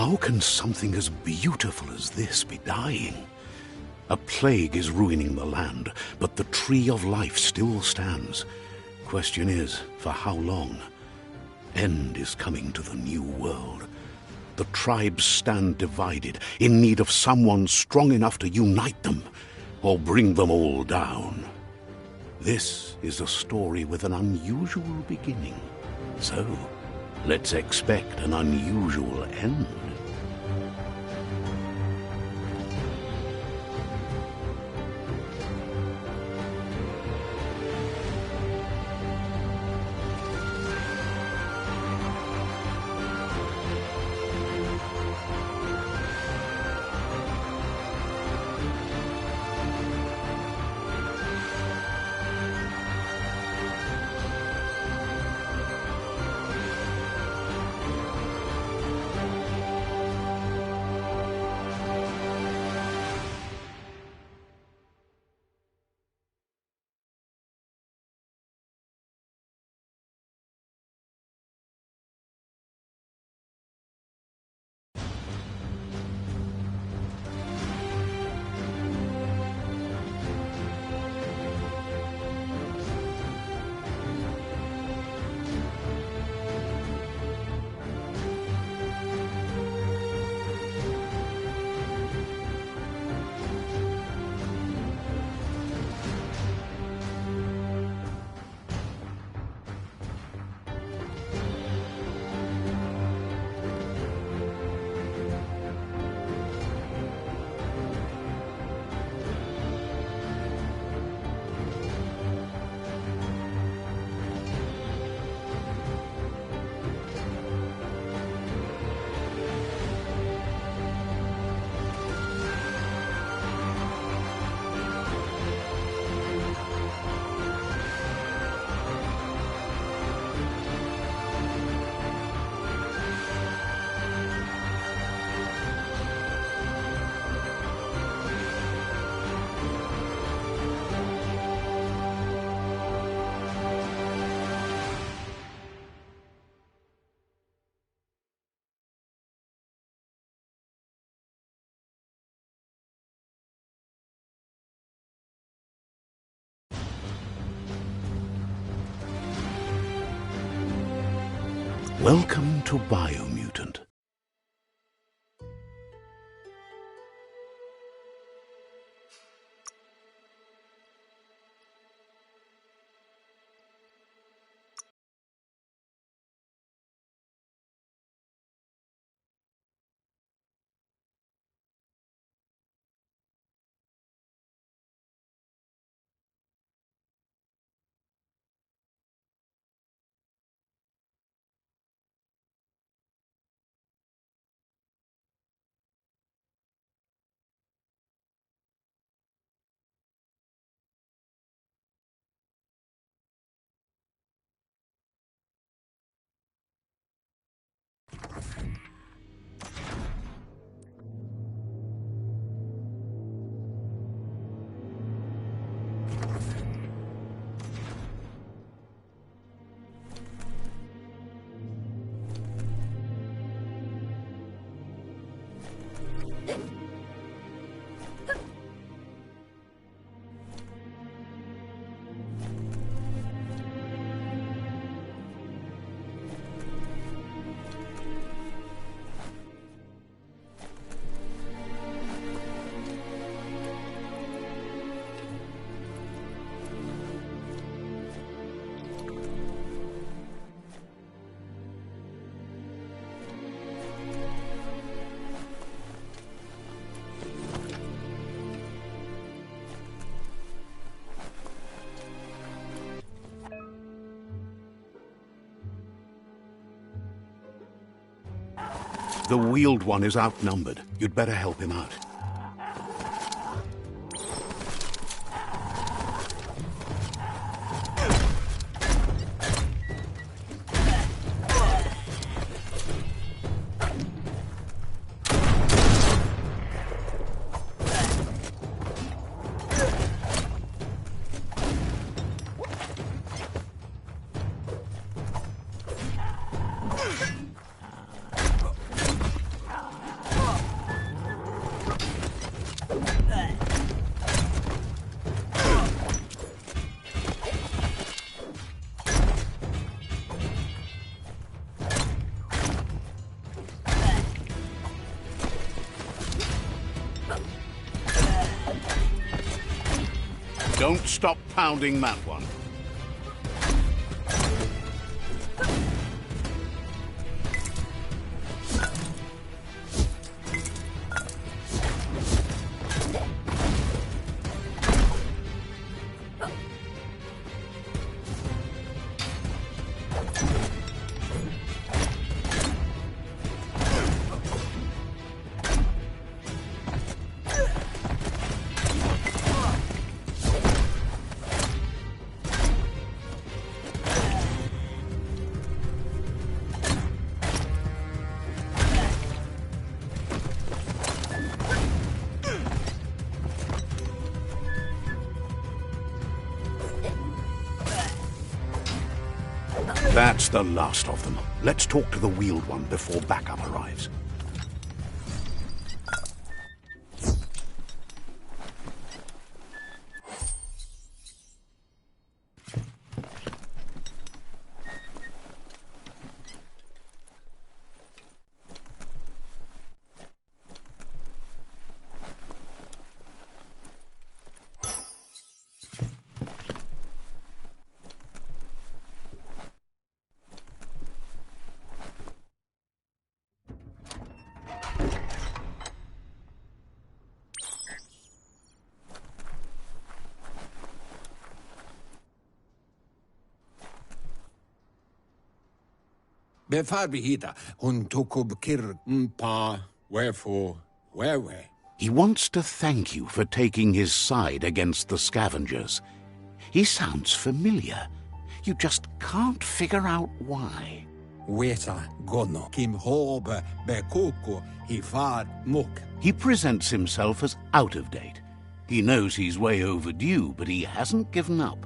How can something as beautiful as this be dying? A plague is ruining the land, but the tree of life still stands. Question is, for how long? End is coming to the new world. The tribes stand divided, in need of someone strong enough to unite them, or bring them all down. This is a story with an unusual beginning. So, let's expect an unusual end. Welcome to Biomutant. The Wheeled One is outnumbered. You'd better help him out. Don't stop pounding that one. That's the last of them. Let's talk to the wheeled one before backup arrives. Befarbihita, hun tukub kir mpa, wherefore, where? He wants to thank you for taking his side against the scavengers. He sounds familiar. You just can't figure out why. Weta gono, kim hobe bekuko, hifar muk. He presents himself as out of date. He knows he's way overdue, but he hasn't given up.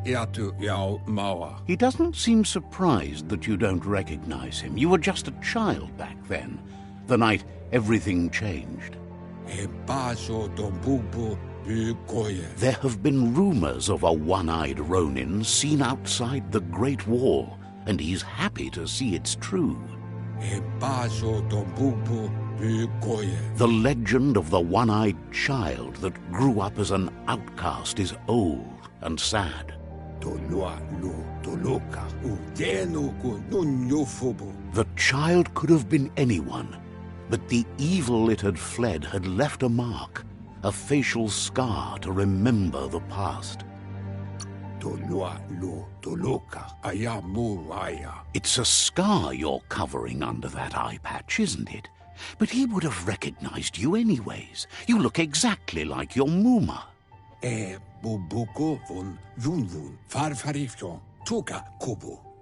Yatu yao mawa. He doesn't seem surprised that you don't recognize him. You were just a child back then, the night everything changed. E baso dombubu bukoye. There have been rumors of a one-eyed Ronin seen outside the Great Wall, and he's happy to see it's true. E baso dombubu bukoye. The legend of the one-eyed child that grew up as an outcast is old and sad. The child could have been anyone, but the evil it had fled had left a mark, a facial scar to remember the past. It's a scar you're covering under that eye patch, isn't it? But he would have recognized you anyways. You look exactly like your Muma.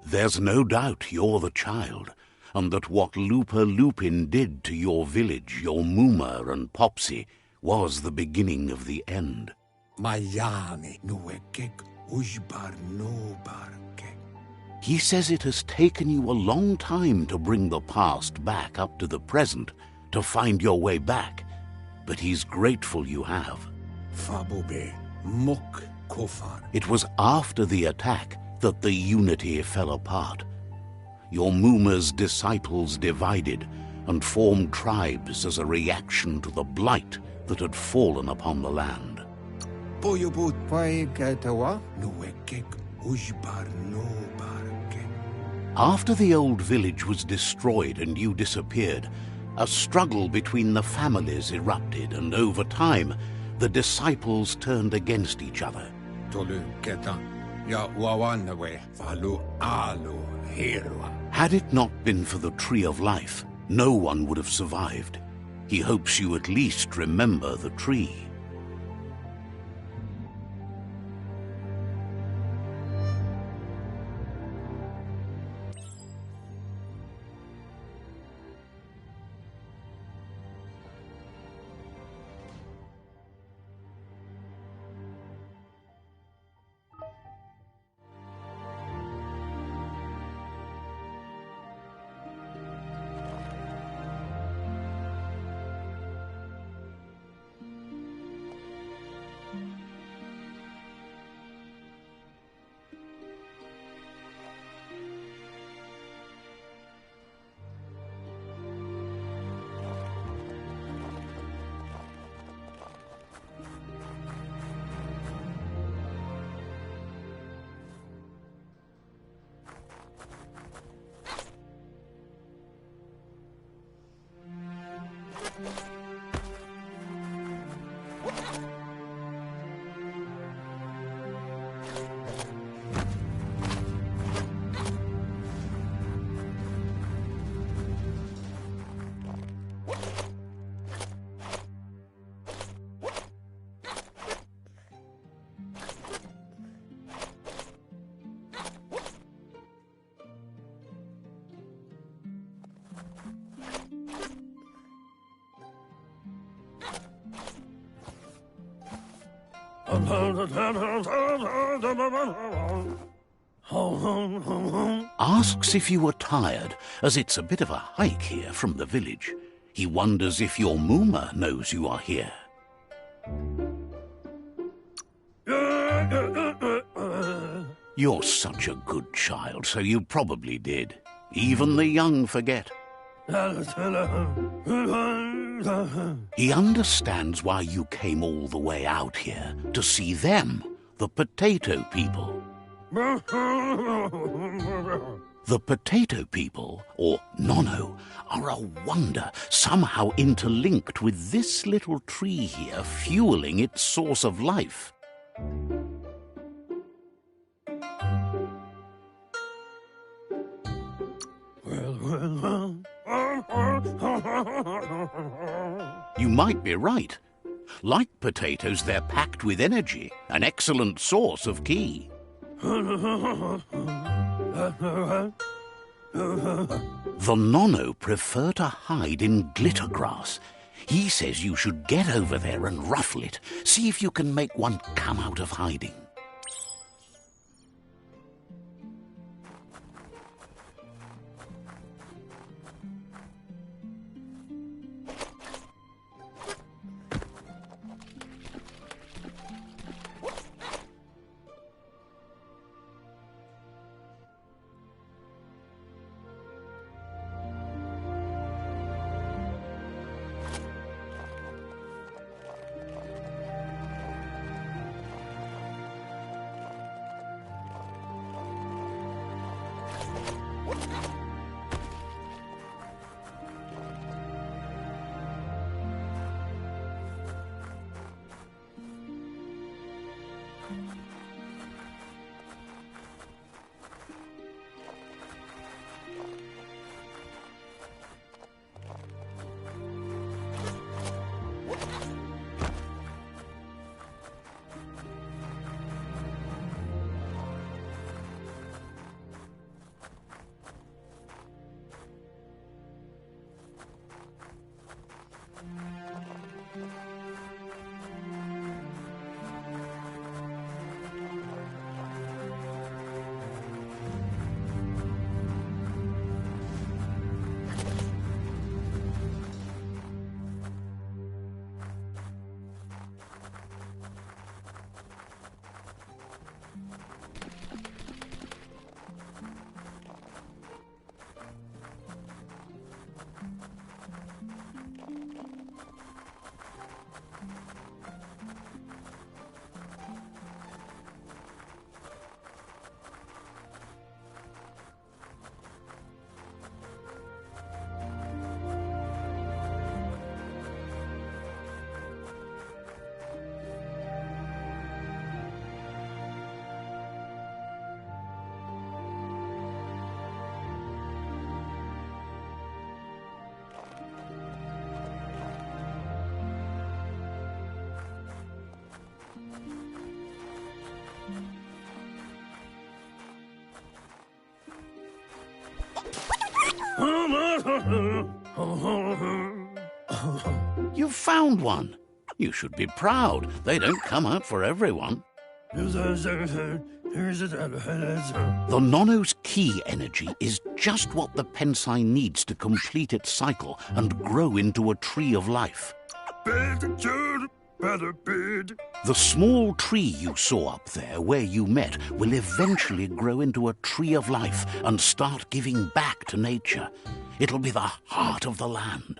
There's no doubt you're the child, and that what Looper Lupin did to your village, your Muma and Popsy, was the beginning of the end. He says it has taken you a long time to bring the past back up to the present, to find your way back, but he's grateful you have. It was after the attack that the unity fell apart. Your Muma's disciples divided and formed tribes as a reaction to the blight that had fallen upon the land. After the old village was destroyed and you disappeared, a struggle between the families erupted, and over time, the disciples turned against each other. Had it not been for the Tree of Life, no one would have survived. He hopes you at least remember the tree. Asks if you were tired, as it's a bit of a hike here from the village. He wonders if your Mooma knows you are here. You're such a good child, so you probably did. Even the young forget. He understands why you came all the way out here, to see them, the potato people. The potato people, or Nono, are a wonder, somehow interlinked with this little tree here, fueling its source of life. You might be right. Like potatoes, they're packed with energy, an excellent source of ki. The Nono prefer to hide in glitter grass. He says you should get over there and ruffle it. See if you can make one come out of hiding. You've found one. You should be proud. They don't come out for everyone. The Nono's ki energy is just what the Pensai needs to complete its cycle and grow into a tree of life. The small tree you saw up there where you met will eventually grow into a tree of life and start giving back to nature. It'll be the heart of the land.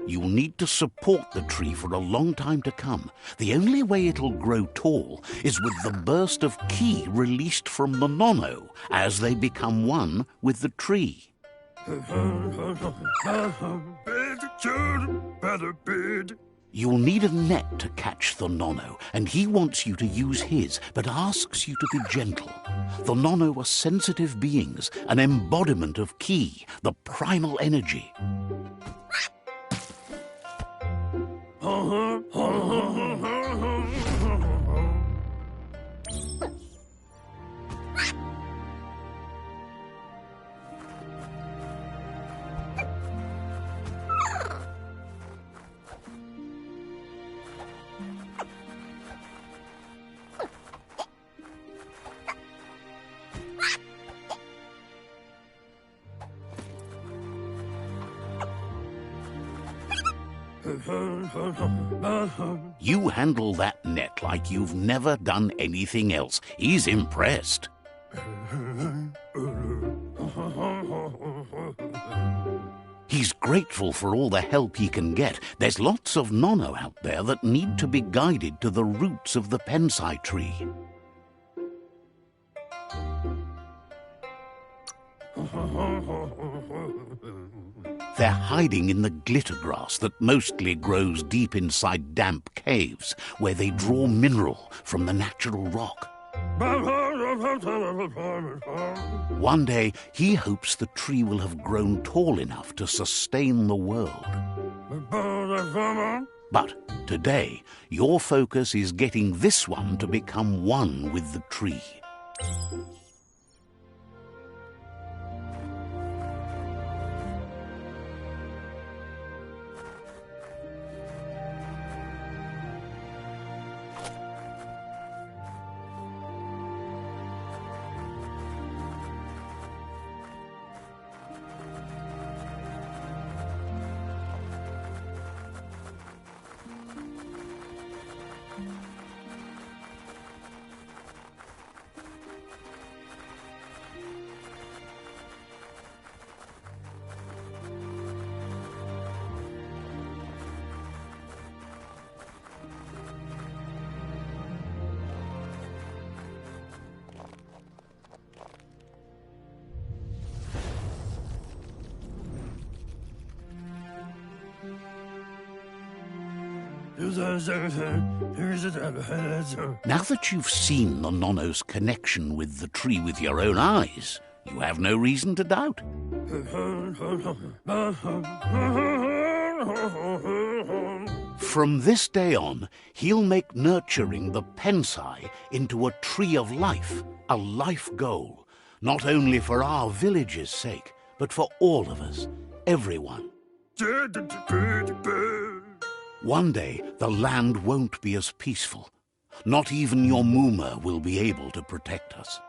You'll need to support the tree for a long time to come. The only way it'll grow tall is with the burst of ki released from the Nono as they become one with the tree. You'll need a net to catch the Nono, and he wants you to use his, but asks you to be gentle. The Nono are sensitive beings, an embodiment of Ki, the primal energy. You handle that net like you've never done anything else. He's impressed. He's grateful for all the help he can get. There's lots of Nono out there that need to be guided to the roots of the Pensai tree. They're hiding in the glitter grass that mostly grows deep inside damp caves, where they draw mineral from the natural rock. One day, he hopes the tree will have grown tall enough to sustain the world. But today, your focus is getting this one to become one with the tree. Now that you've seen the Nono's connection with the tree with your own eyes, you have no reason to doubt. From this day on, he'll make nurturing the Pensai into a tree of life, a life goal, not only for our village's sake, but for all of us, everyone. One day, the land won't be as peaceful. Not even your Muma will be able to protect us.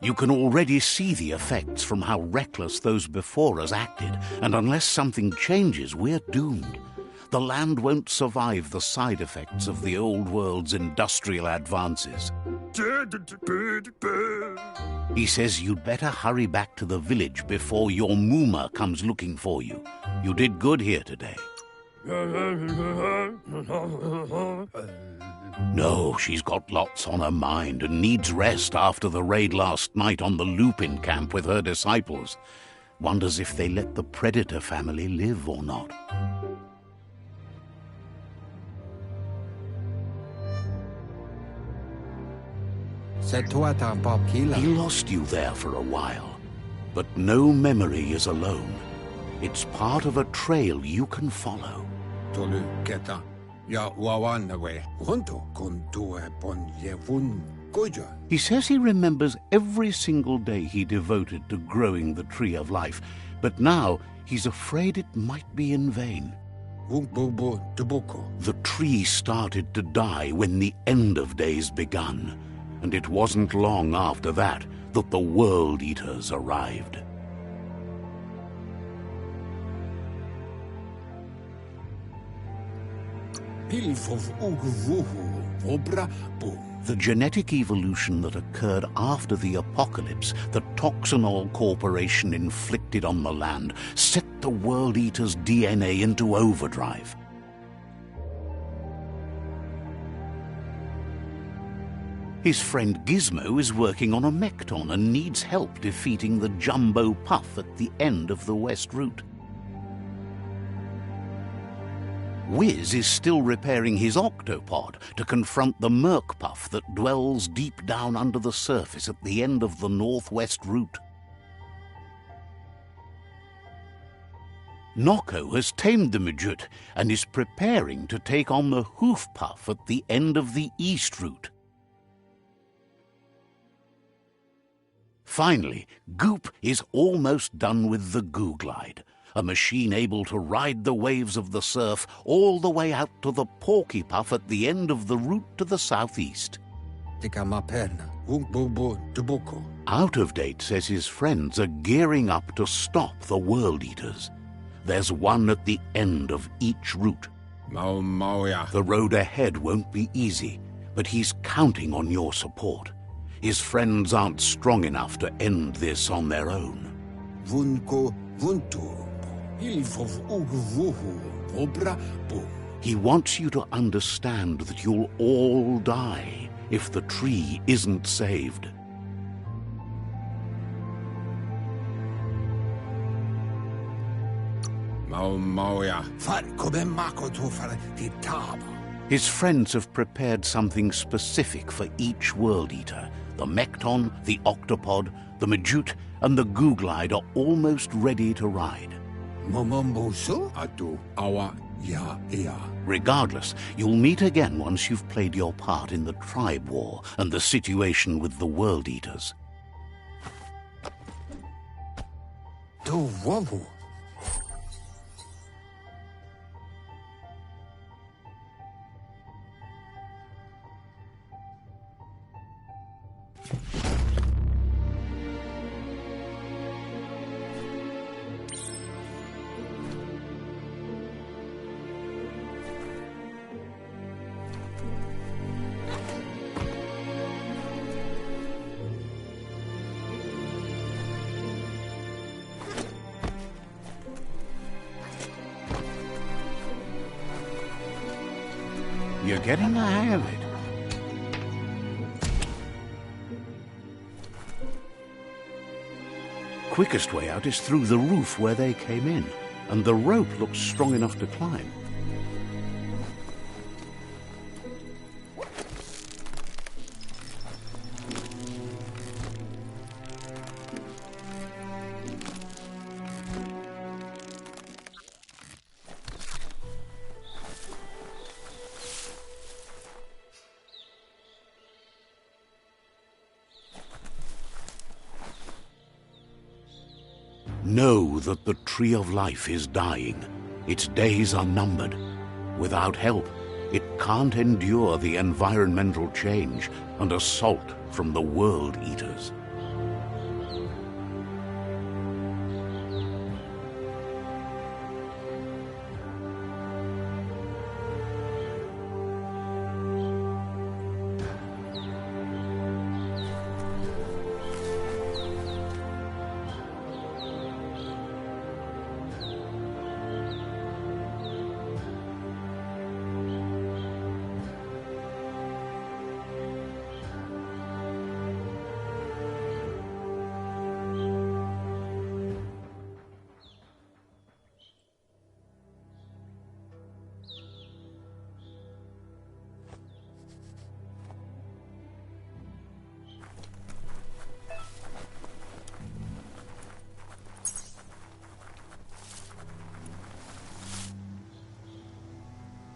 You can already see the effects from how reckless those before us acted, and unless something changes, we're doomed. The land won't survive the side effects of the old world's industrial advances. He says you'd better hurry back to the village before your Muma comes looking for you. You did good here today. No, she's got lots on her mind and needs rest after the raid last night on the Lupin camp with her disciples. Wonders if they let the Predator family live or not. He lost you there for a while, but no memory is alone. It's part of a trail you can follow. He says he remembers every single day he devoted to growing the Tree of Life, but now he's afraid it might be in vain. The tree started to die when the end of days begun, and it wasn't long after that that the World Eaters arrived. The genetic evolution that occurred after the apocalypse that Toxanol Corporation inflicted on the land set the World Eaters' DNA into overdrive. His friend Gizmo is working on a Mekton and needs help defeating the Jumbo Puff at the end of the West Route. Wiz is still repairing his octopod to confront the Merc Puff that dwells deep down under the surface at the end of the Northwest Route. Nocco has tamed the Midget and is preparing to take on the Hoof Puff at the end of the East Route. Finally, Goop is almost done with the Goo Glide, a machine able to ride the waves of the surf all the way out to the Porky Puff at the end of the route to the southeast. Out of Date says his friends are gearing up to stop the World Eaters. There's one at the end of each route. The road ahead won't be easy, but he's counting on your support. His friends aren't strong enough to end this on their own. He wants you to understand that you'll all die if the tree isn't saved. His friends have prepared something specific for each World Eater. The Mekton, the Octopod, the Majute, and the Goo Glide are almost ready to ride. Regardless, you'll meet again once you've played your part in the tribe war and the situation with the World Eaters. You're getting the hang of it. Quickest way out is through the roof where they came in, and the rope looks strong enough to climb. Know that the Tree of Life is dying. Its days are numbered. Without help, it can't endure the environmental change and assault from the World Eaters.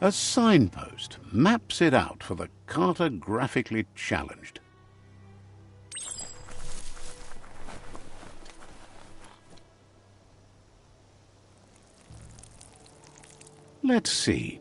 A signpost maps it out for the cartographically challenged. Let's see.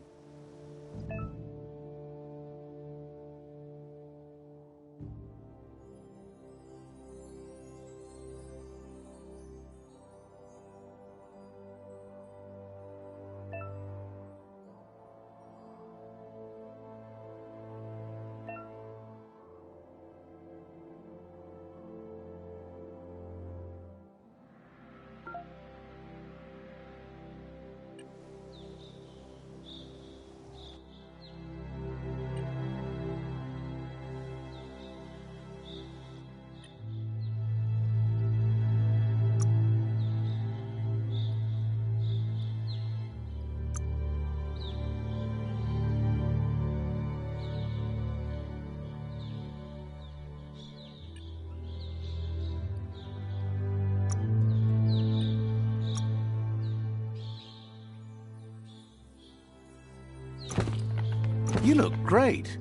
You look great.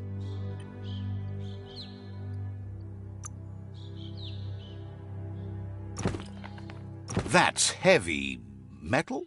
That's heavy metal?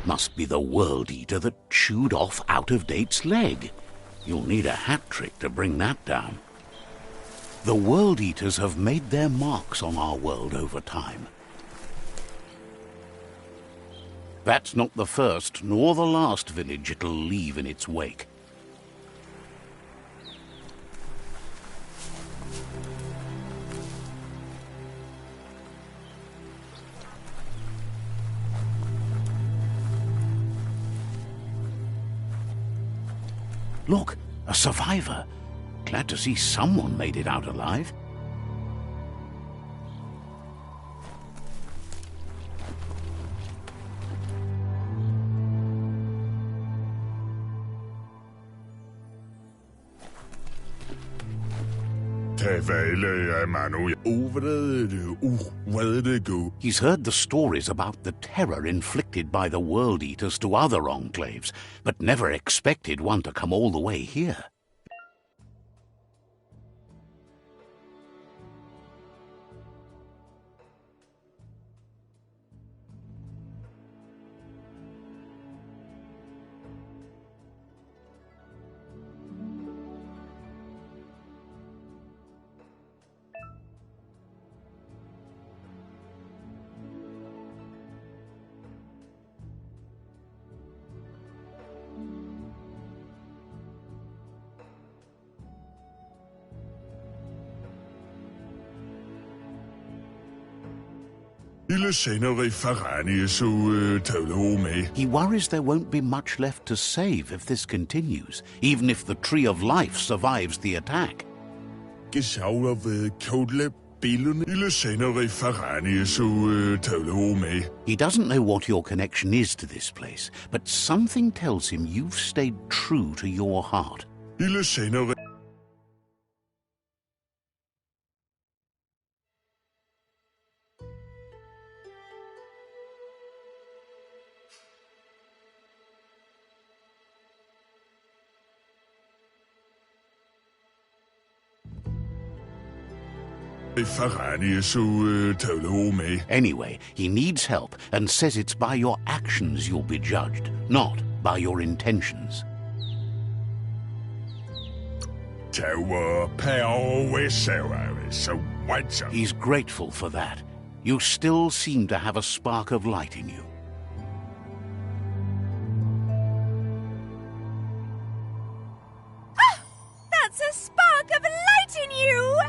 Must be the World Eater that chewed off Out-of-Date's leg. You'll need a hat trick to bring that down. The World Eaters have made their marks on our world over time. That's not the first nor the last village it'll leave in its wake. Look, a survivor. Glad to see someone made it out alive. He's heard the stories about the terror inflicted by the World Eaters to other enclaves, but never expected one to come all the way here. He worries there won't be much left to save if this continues, even if the Tree of Life survives the attack. He doesn't know what your connection is to this place, but something tells him you've stayed true to your heart. Anyway, he needs help and says it's by your actions you'll be judged, not by your intentions. He's grateful for that. You still seem to have a spark of light in you. Ah! That's a spark of light in you!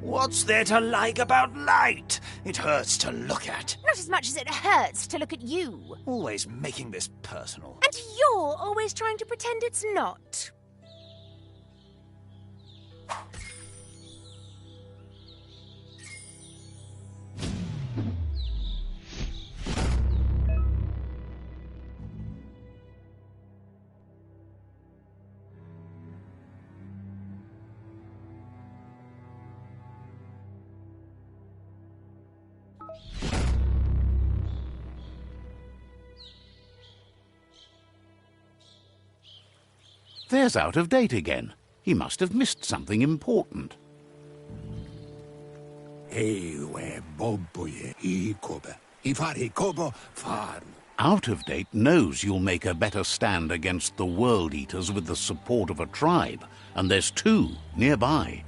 What's there to like about light? It hurts to look at. Not as much as it hurts to look at you. Always making this personal. And you're always trying to pretend it's not. There's Out of Date again. He must have missed something important. Out of Date knows you'll make a better stand against the World Eaters with the support of a tribe, and there's two nearby.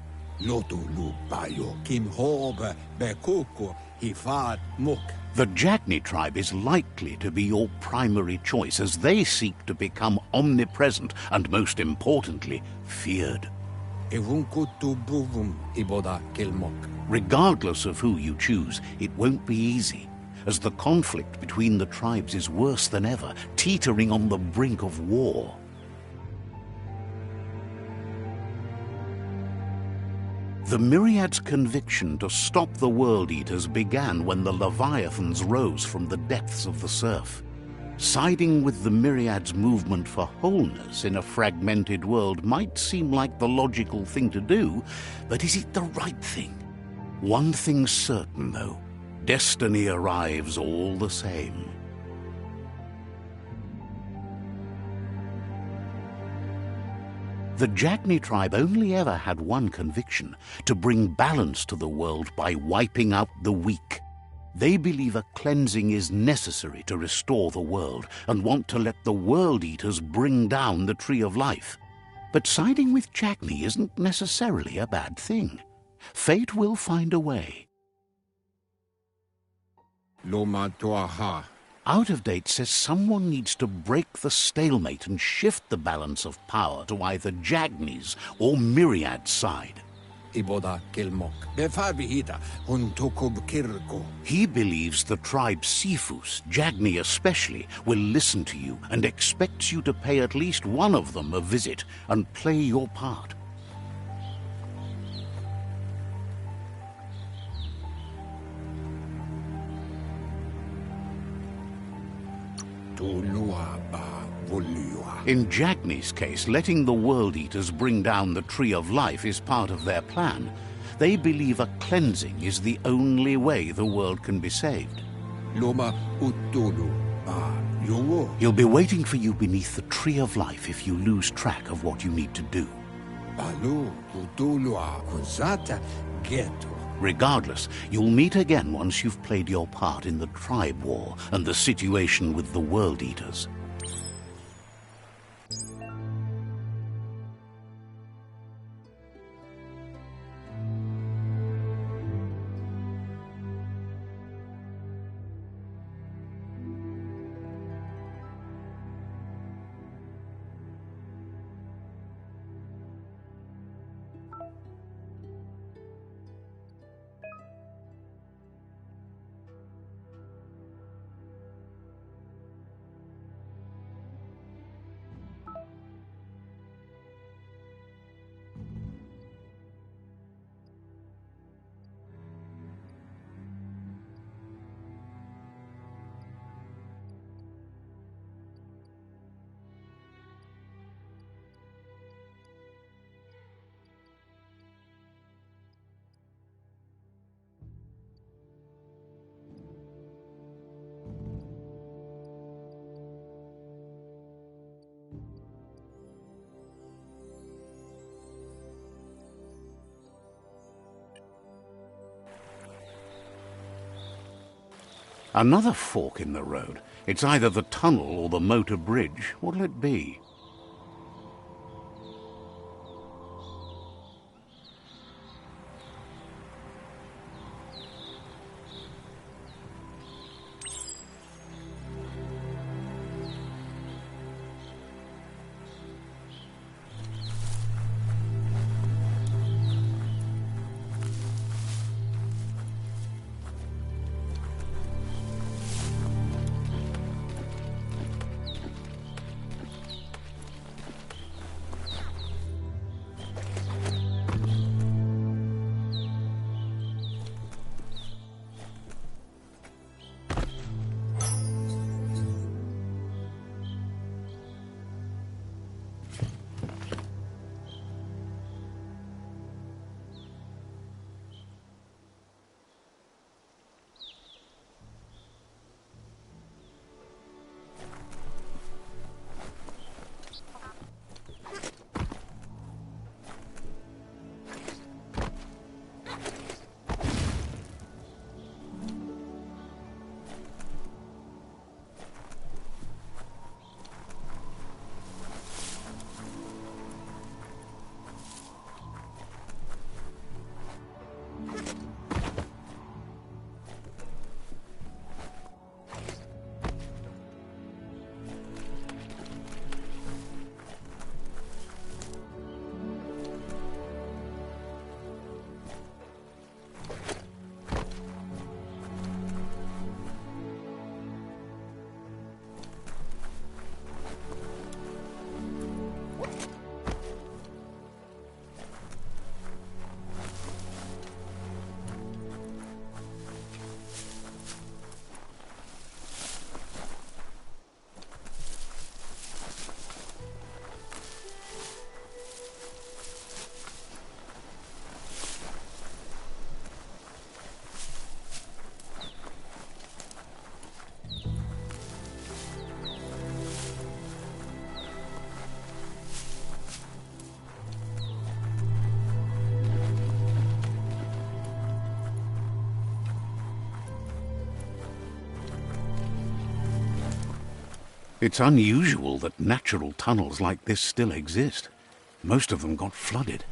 The Jagni tribe is likely to be your primary choice as they seek to become omnipresent and, most importantly, feared. Regardless of who you choose, it won't be easy, as the conflict between the tribes is worse than ever, teetering on the brink of war. The Myriad's conviction to stop the World Eaters began when the Leviathans rose from the depths of the surf. Siding with the Myriad's movement for wholeness in a fragmented world might seem like the logical thing to do, but is it the right thing? One thing's certain, though. Destiny arrives all the same. The Jagni tribe only ever had one conviction: to bring balance to the world by wiping out the weak. They believe a cleansing is necessary to restore the world and want to let the World Eaters bring down the Tree of Life. But siding with Jagni isn't necessarily a bad thing. Fate will find a way. Out of Date says someone needs to break the stalemate and shift the balance of power to either Jagni's or Myriad's side. He believes the tribe Sifus, Jagni especially, will listen to you and expects you to pay at least one of them a visit and play your part. In Jagni's case, letting the World Eaters bring down the Tree of Life is part of their plan. They believe a cleansing is the only way the world can be saved. He'll be waiting for you beneath the Tree of Life if you lose track of what you need to do. Regardless, you'll meet again once you've played your part in the tribe war and the situation with the World Eaters. Another fork in the road. It's either the tunnel or the motor bridge. What'll it be? It's unusual that natural tunnels like this still exist. Most of them got flooded.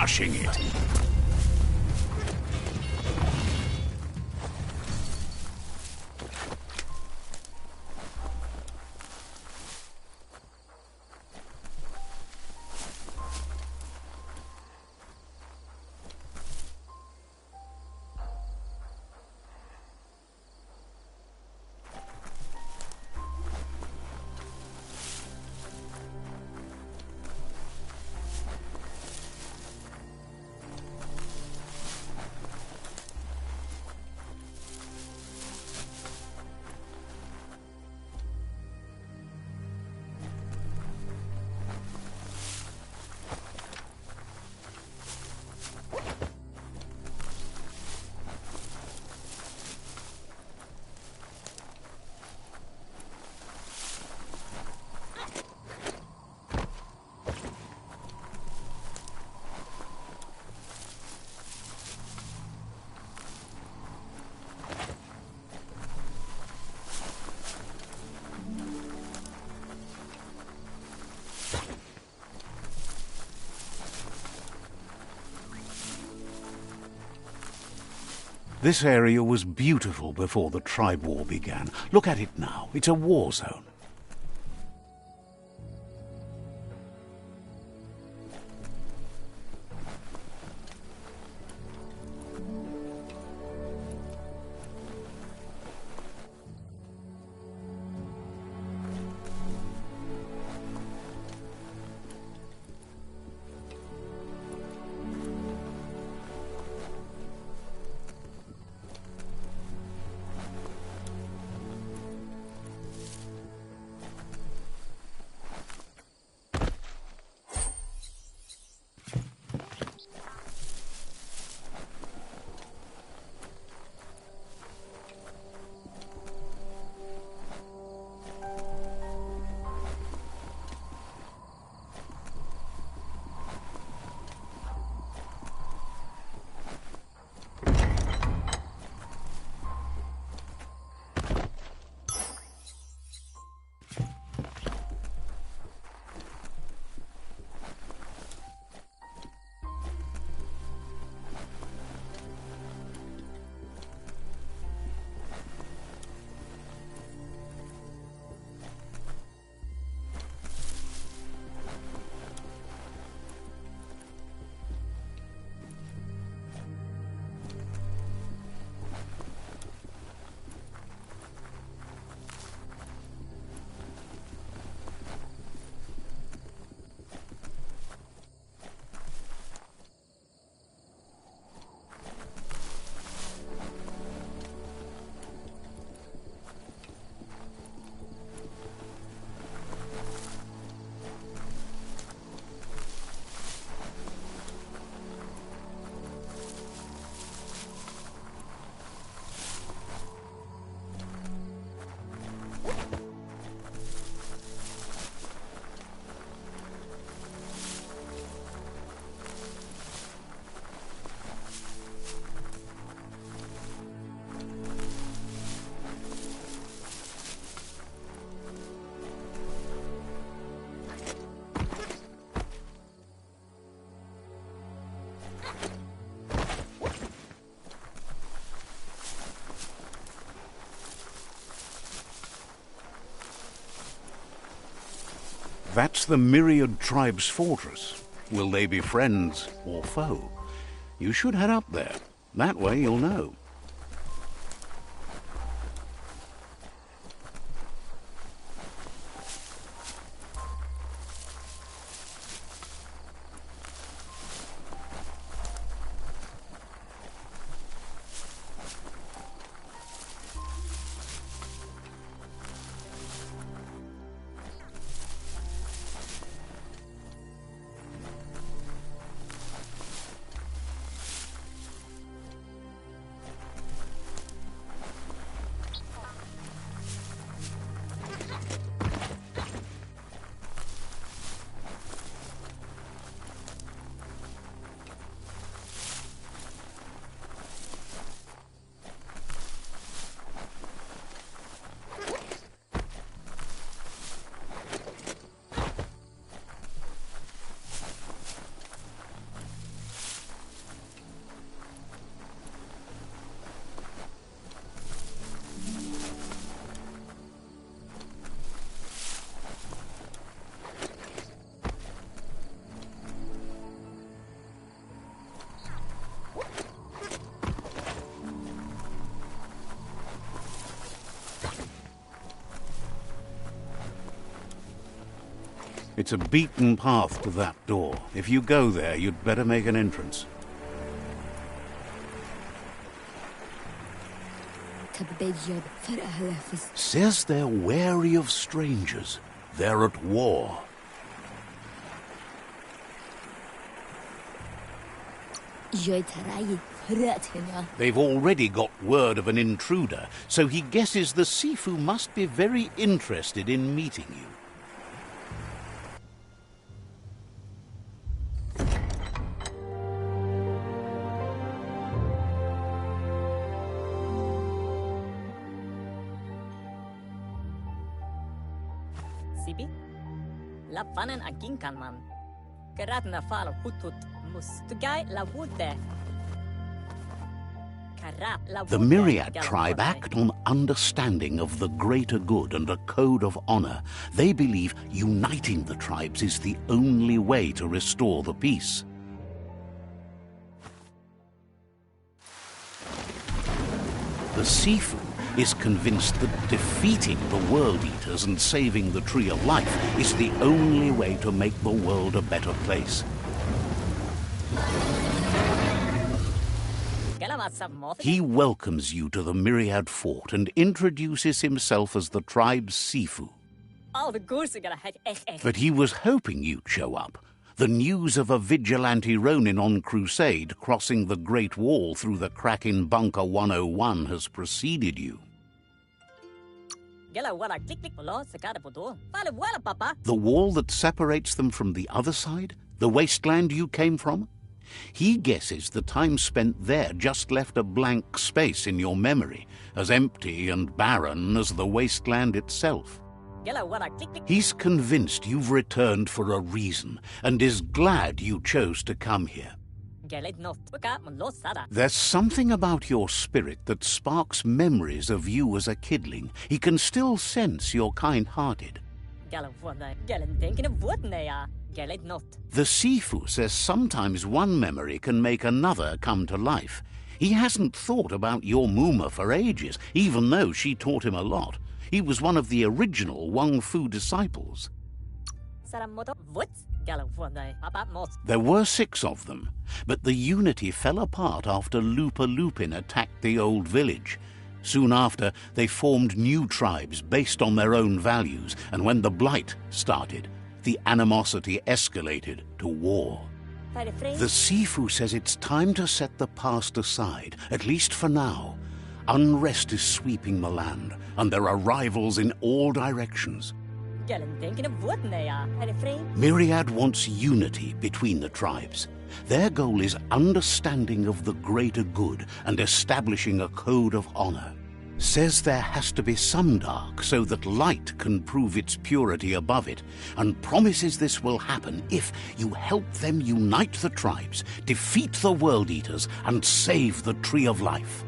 Crushing it. This area was beautiful before the tribe war began. Look at it now. It's a war zone. That's the Myriad Tribe's fortress. Will they be friends or foe? You should head up there. That way you'll know. It's a beaten path to that door. If you go there, you'd better make an entrance. Says they're wary of strangers. They're at war. They've already got word of an intruder, so he guesses the Sifu must be very interested in meeting you. Sibi? Lappanen aginkan man. Geratna fal hutut mus. Tugai la wude. The Myriad tribe act on understanding of the greater good and a code of honor. They believe uniting the tribes is the only way to restore the peace. The Sifu is convinced that defeating the World Eaters and saving the Tree of Life is the only way to make the world a better place. He welcomes you to the Myriad Fort and introduces himself as the tribe's Sifu. But he was hoping you'd show up. The news of a vigilante Ronin on crusade crossing the Great Wall through the crack in Bunker 101 has preceded you. The wall that separates them from the other side? The wasteland you came from? He guesses the time spent there just left a blank space in your memory, as empty and barren as the wasteland itself. He's convinced you've returned for a reason, and is glad you chose to come here. There's something about your spirit that sparks memories of you as a kidling. He can still sense you're kind-hearted. The Sifu says sometimes one memory can make another come to life. He hasn't thought about your Muma for ages, even though she taught him a lot. He was one of the original Wang Fu disciples. There were 6 of them, but the unity fell apart after Lupa Lupin attacked the old village. Soon after, they formed new tribes based on their own values, and when the Blight started, the animosity escalated to war. The Sifu says it's time to set the past aside, at least for now. Unrest is sweeping the land, and there are rivals in all directions. Myriad wants unity between the tribes. Their goal is understanding of the greater good and establishing a code of honor. Says there has to be some dark so that light can prove its purity above it, and promises this will happen if you help them unite the tribes, defeat the World Eaters, and save the Tree of Life.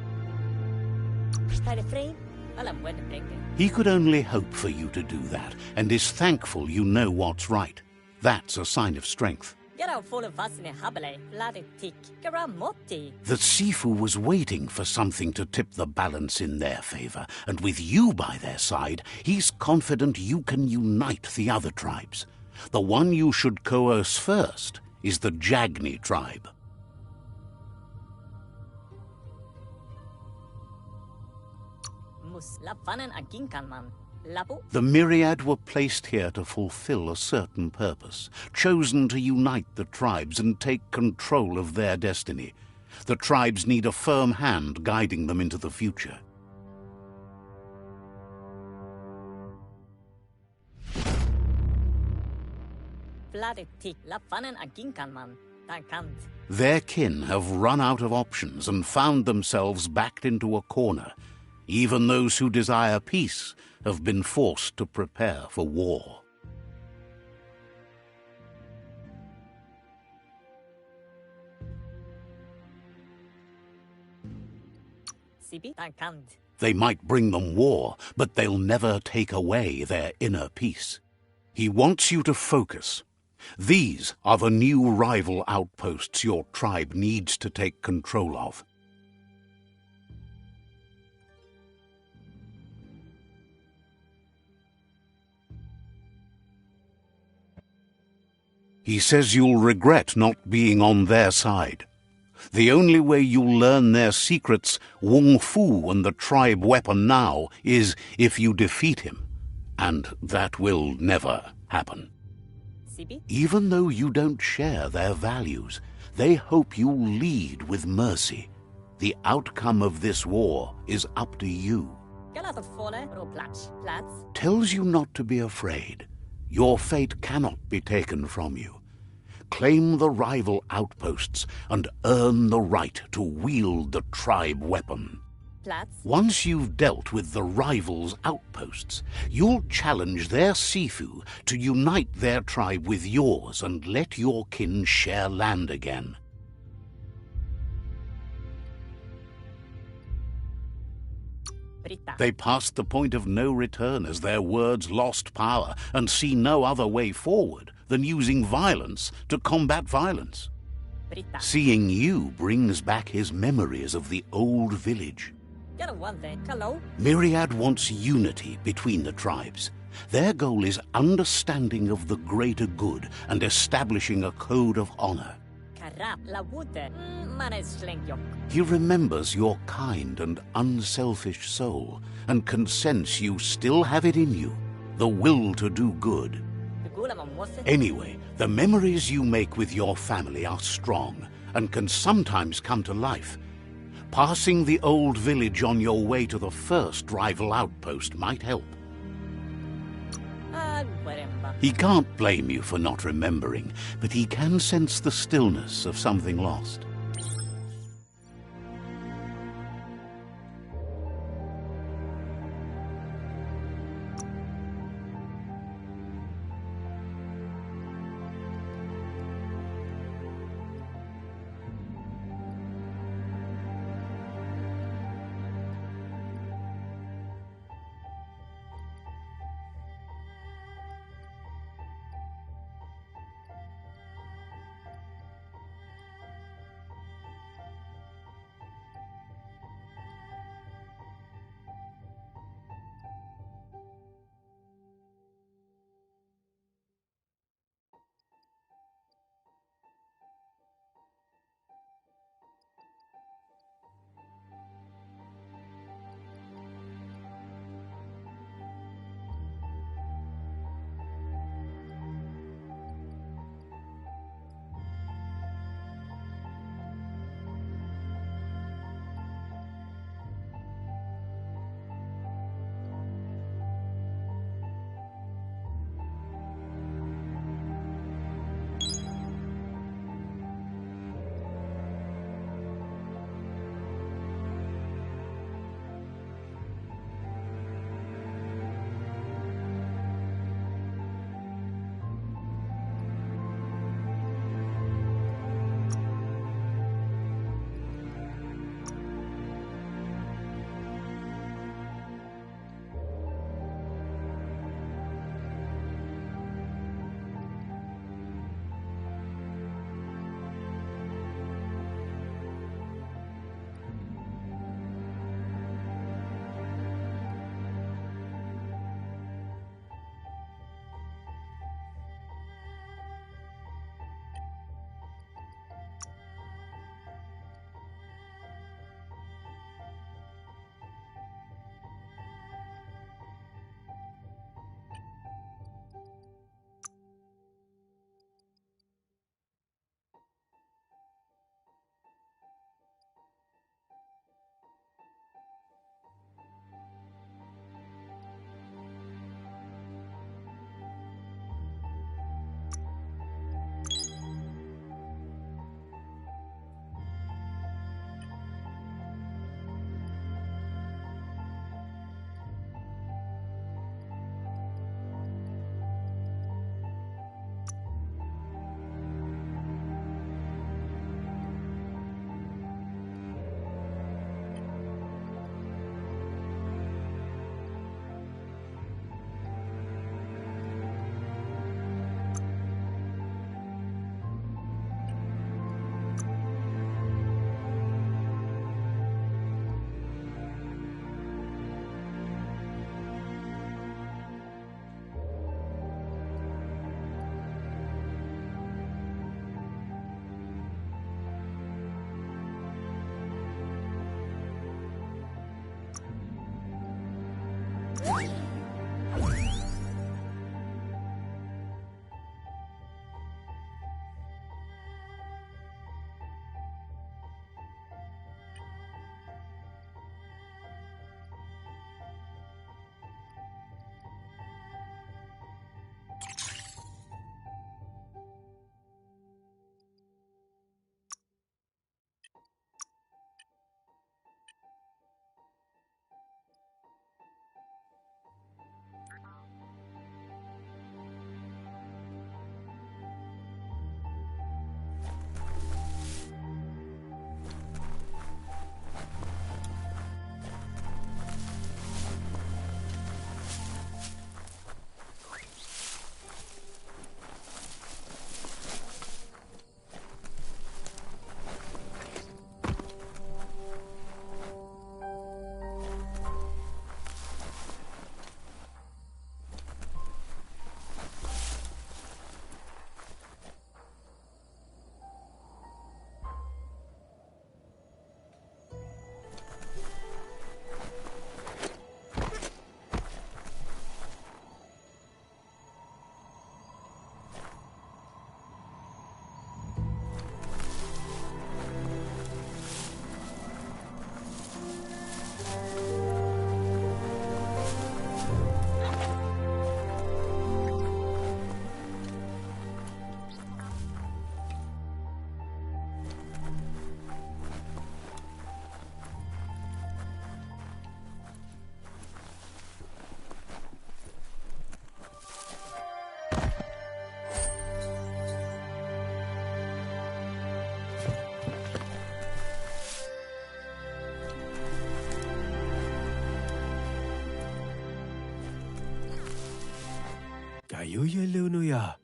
He could only hope for you to do that, and is thankful you know what's right. That's a sign of strength. The Sifu was waiting for something to tip the balance in their favor, and with you by their side, he's confident you can unite the other tribes. The one you should coerce first is the Jagni tribe. The Myriad were placed here to fulfill a certain purpose, chosen to unite the tribes and take control of their destiny. The tribes need a firm hand guiding them into the future. Their kin have run out of options and found themselves backed into a corner. Even those who desire peace have been forced to prepare for war. They might bring them war, but they'll never take away their inner peace. He wants you to focus. These are the new rival outposts your tribe needs to take control of. He says you'll regret not being on their side. The only way you'll learn their secrets, Wung Fu and the tribe weapon now, is if you defeat him. And that will never happen. Even though you don't share their values, they hope you'll lead with mercy. The outcome of this war is up to you. Tells you not to be afraid. Your fate cannot be taken from you. Claim the rival outposts and earn the right to wield the tribe weapon. Once you've dealt with the rivals' outposts, you'll challenge their Sifu to unite their tribe with yours and let your kin share land again. Brita. They passed the point of no return as their words lost power and see no other way forward than using violence to combat violence. Brita. Seeing you brings back his memories of the old village. Get a one there. Hello. Myriad wants unity between the tribes. Their goal is understanding of the greater good and establishing a code of honor. Karap. La wute. Manes slengjok. He remembers your kind and unselfish soul and can sense you still have it in you, the will to do good. Gula mamwose. Anyway, the memories you make with your family are strong and can sometimes come to life. Passing the old village on your way to the first rival outpost might help. Whatever. He can't blame you for not remembering, but he can sense the stillness of something lost.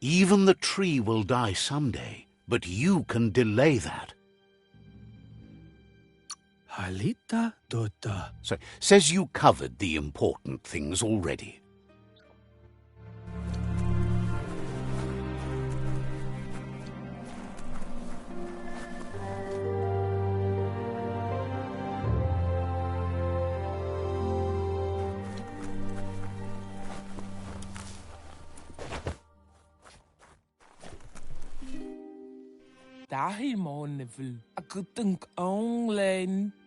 Even the tree will die someday, but you can delay that. So, says you covered the important things already.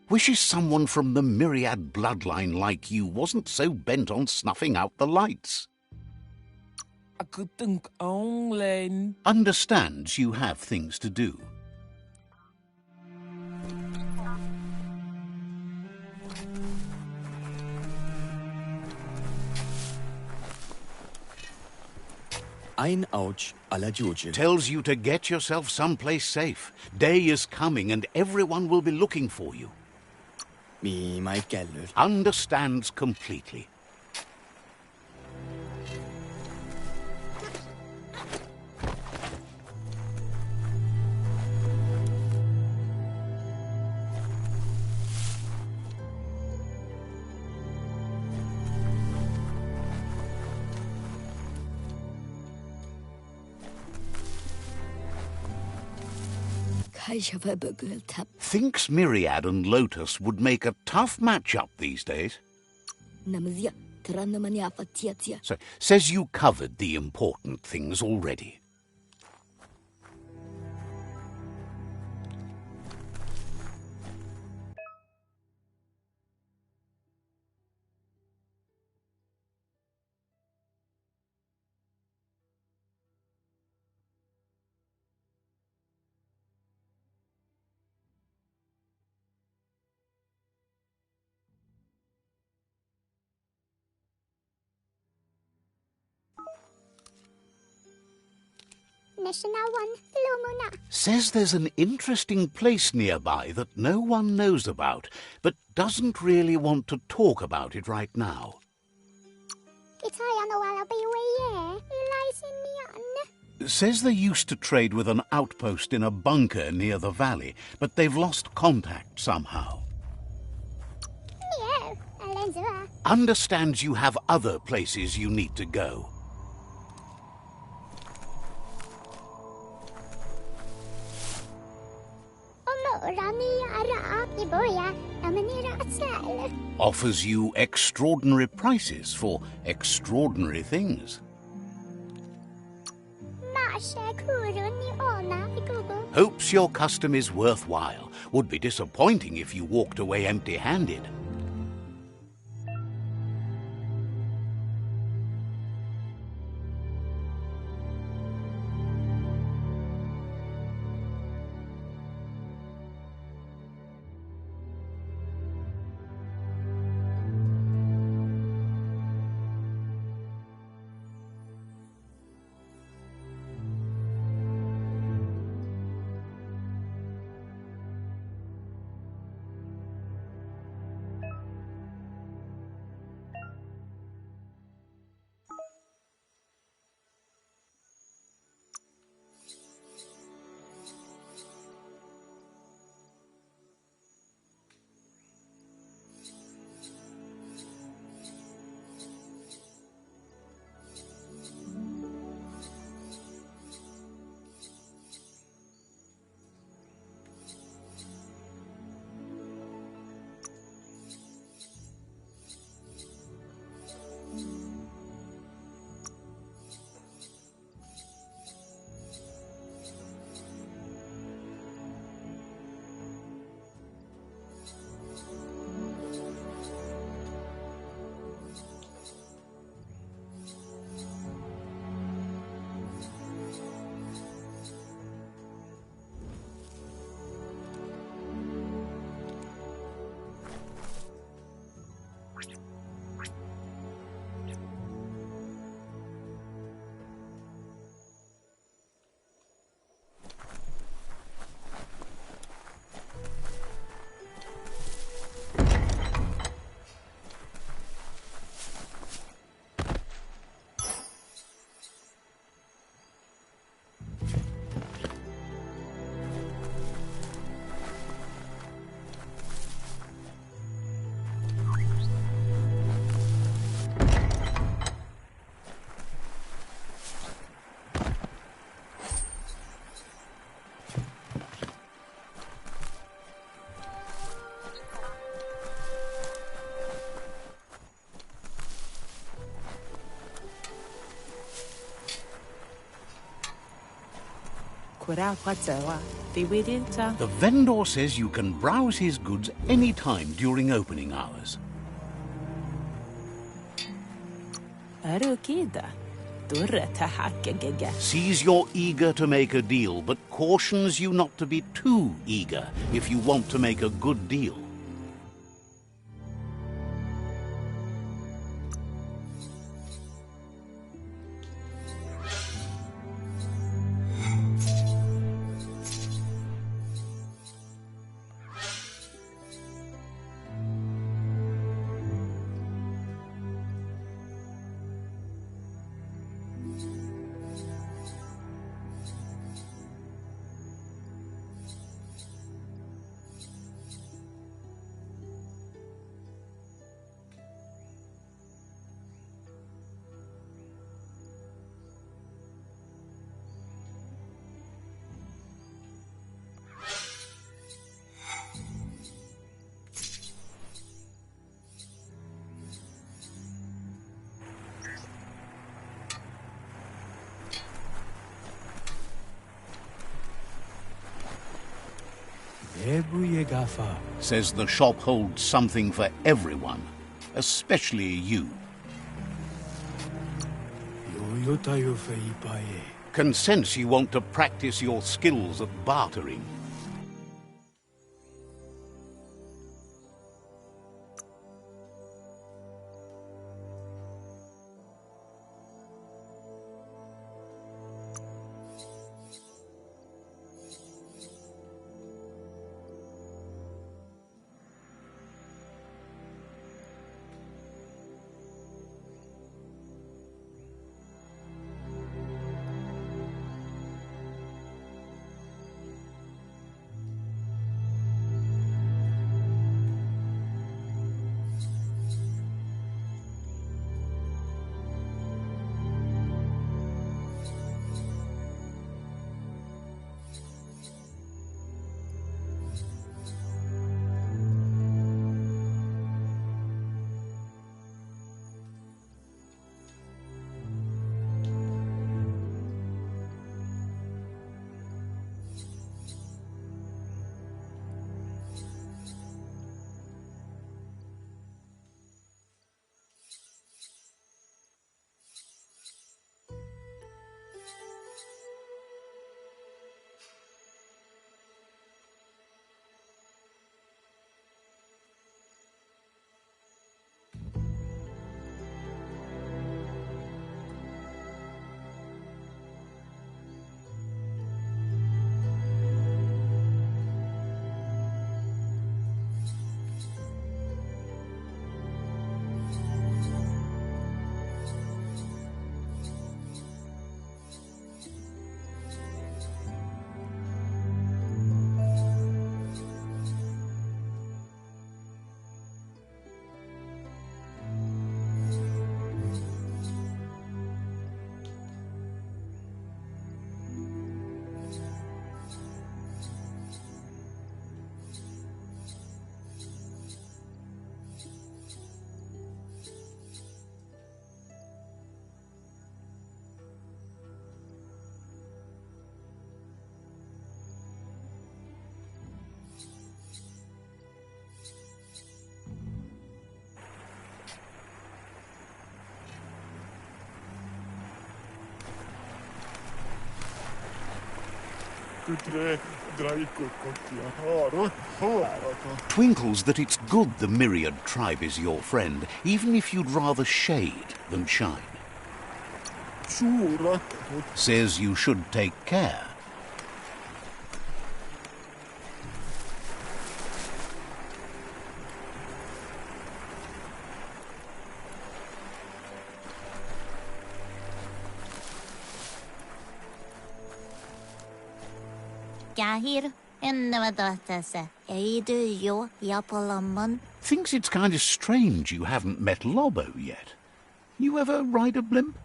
Wishes someone from the Myriad bloodline like you wasn't so bent on snuffing out the lights. Understands you have things to do. Ein Ouch alla Giuge. Tells you to get yourself someplace safe. Day is coming and everyone will be looking for you. Mi mai gellur. Understands completely. Thinks Myriad and Lotus would make a tough match-up these days. So, says you covered the important things already. Says there's an interesting place nearby that no one knows about, but doesn't really want to talk about it right now. Says they used to trade with an outpost in a bunker near the valley, but they've lost contact somehow. Understands you have other places you need to go. Offers you extraordinary prices for extraordinary things. Hopes your custom is worthwhile. Would be disappointing if you walked away empty-handed. The vendor says you can browse his goods any time during opening hours. Sees you're eager to make a deal, but cautions you not to be too eager if you want to make a good deal. Says the shop holds something for everyone, especially you. Can sense you want to practice your skills at bartering. Twinkles that it's good the Myriad tribe is your friend, even if you'd rather shade than shine. Says you should take care. Thinks it's kind of strange you haven't met Lobo yet. You ever ride a blimp?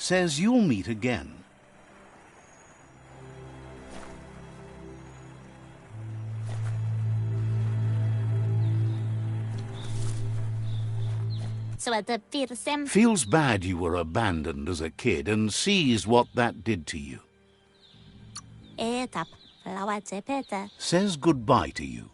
Says you'll meet again. Feels bad you were abandoned as a kid and sees what that did to you. Says goodbye to you.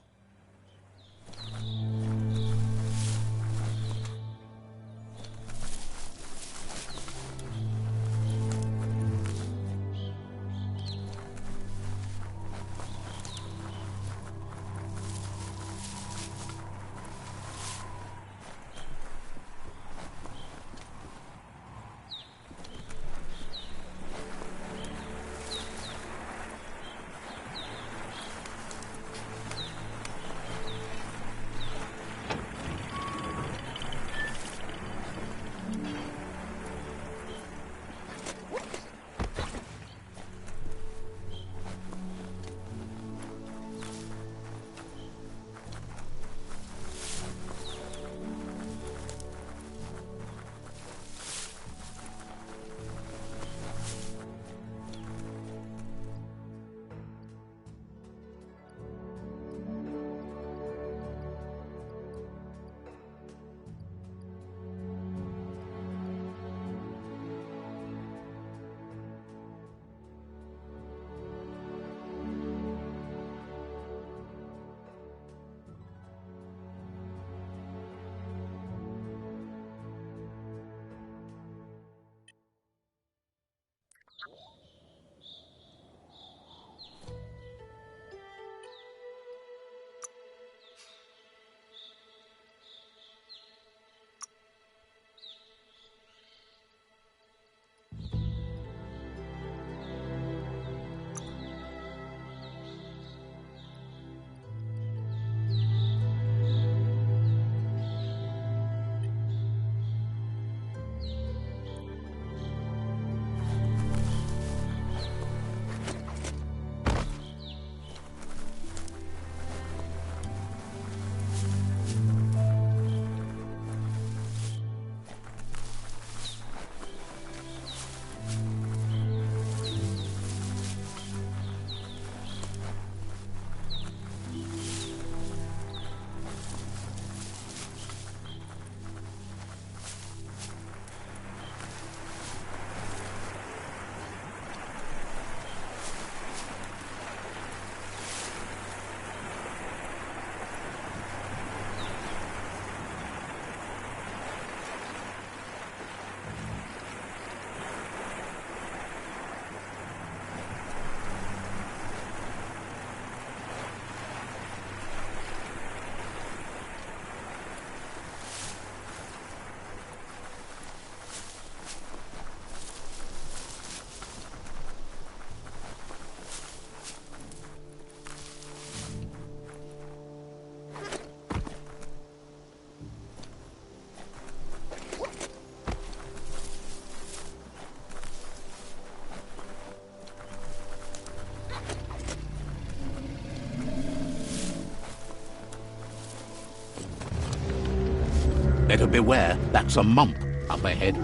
Better beware, that's a mump up ahead.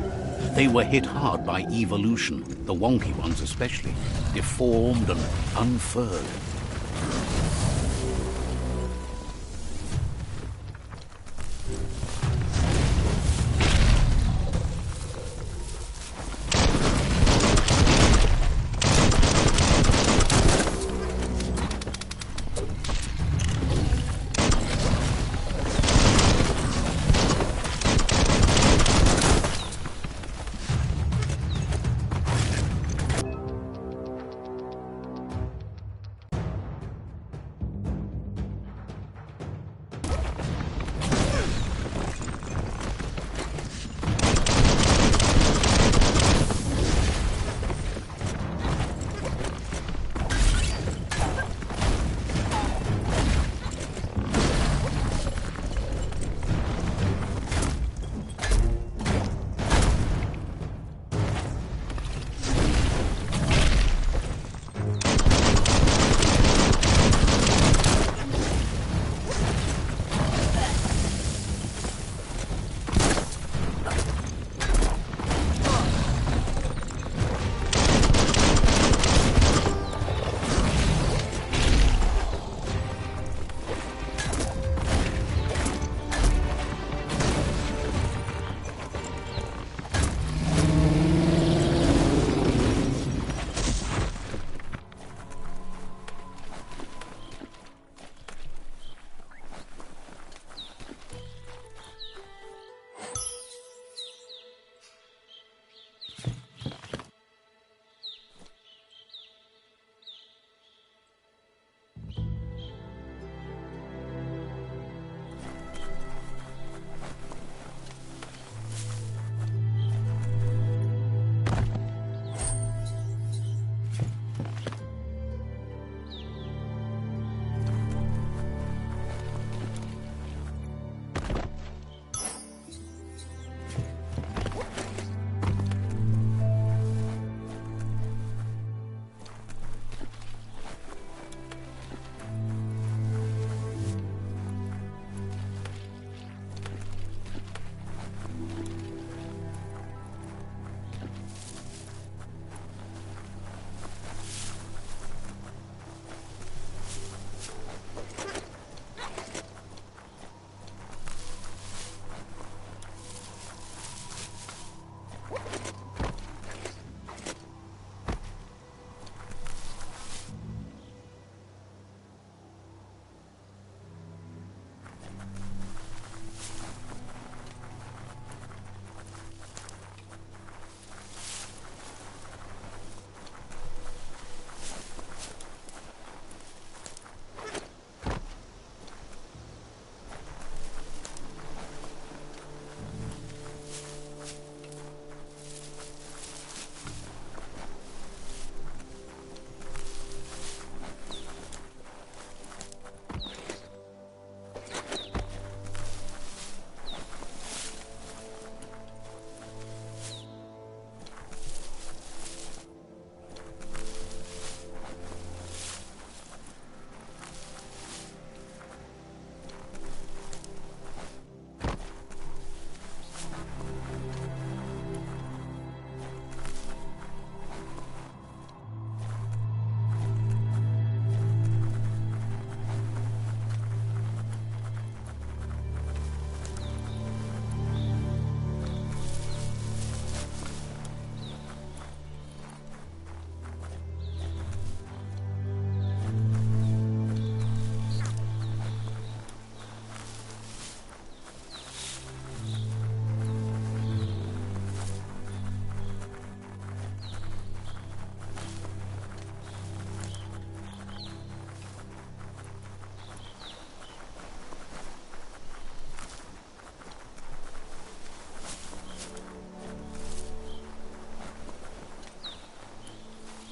They were hit hard by evolution, the wonky ones especially, deformed and unfurred.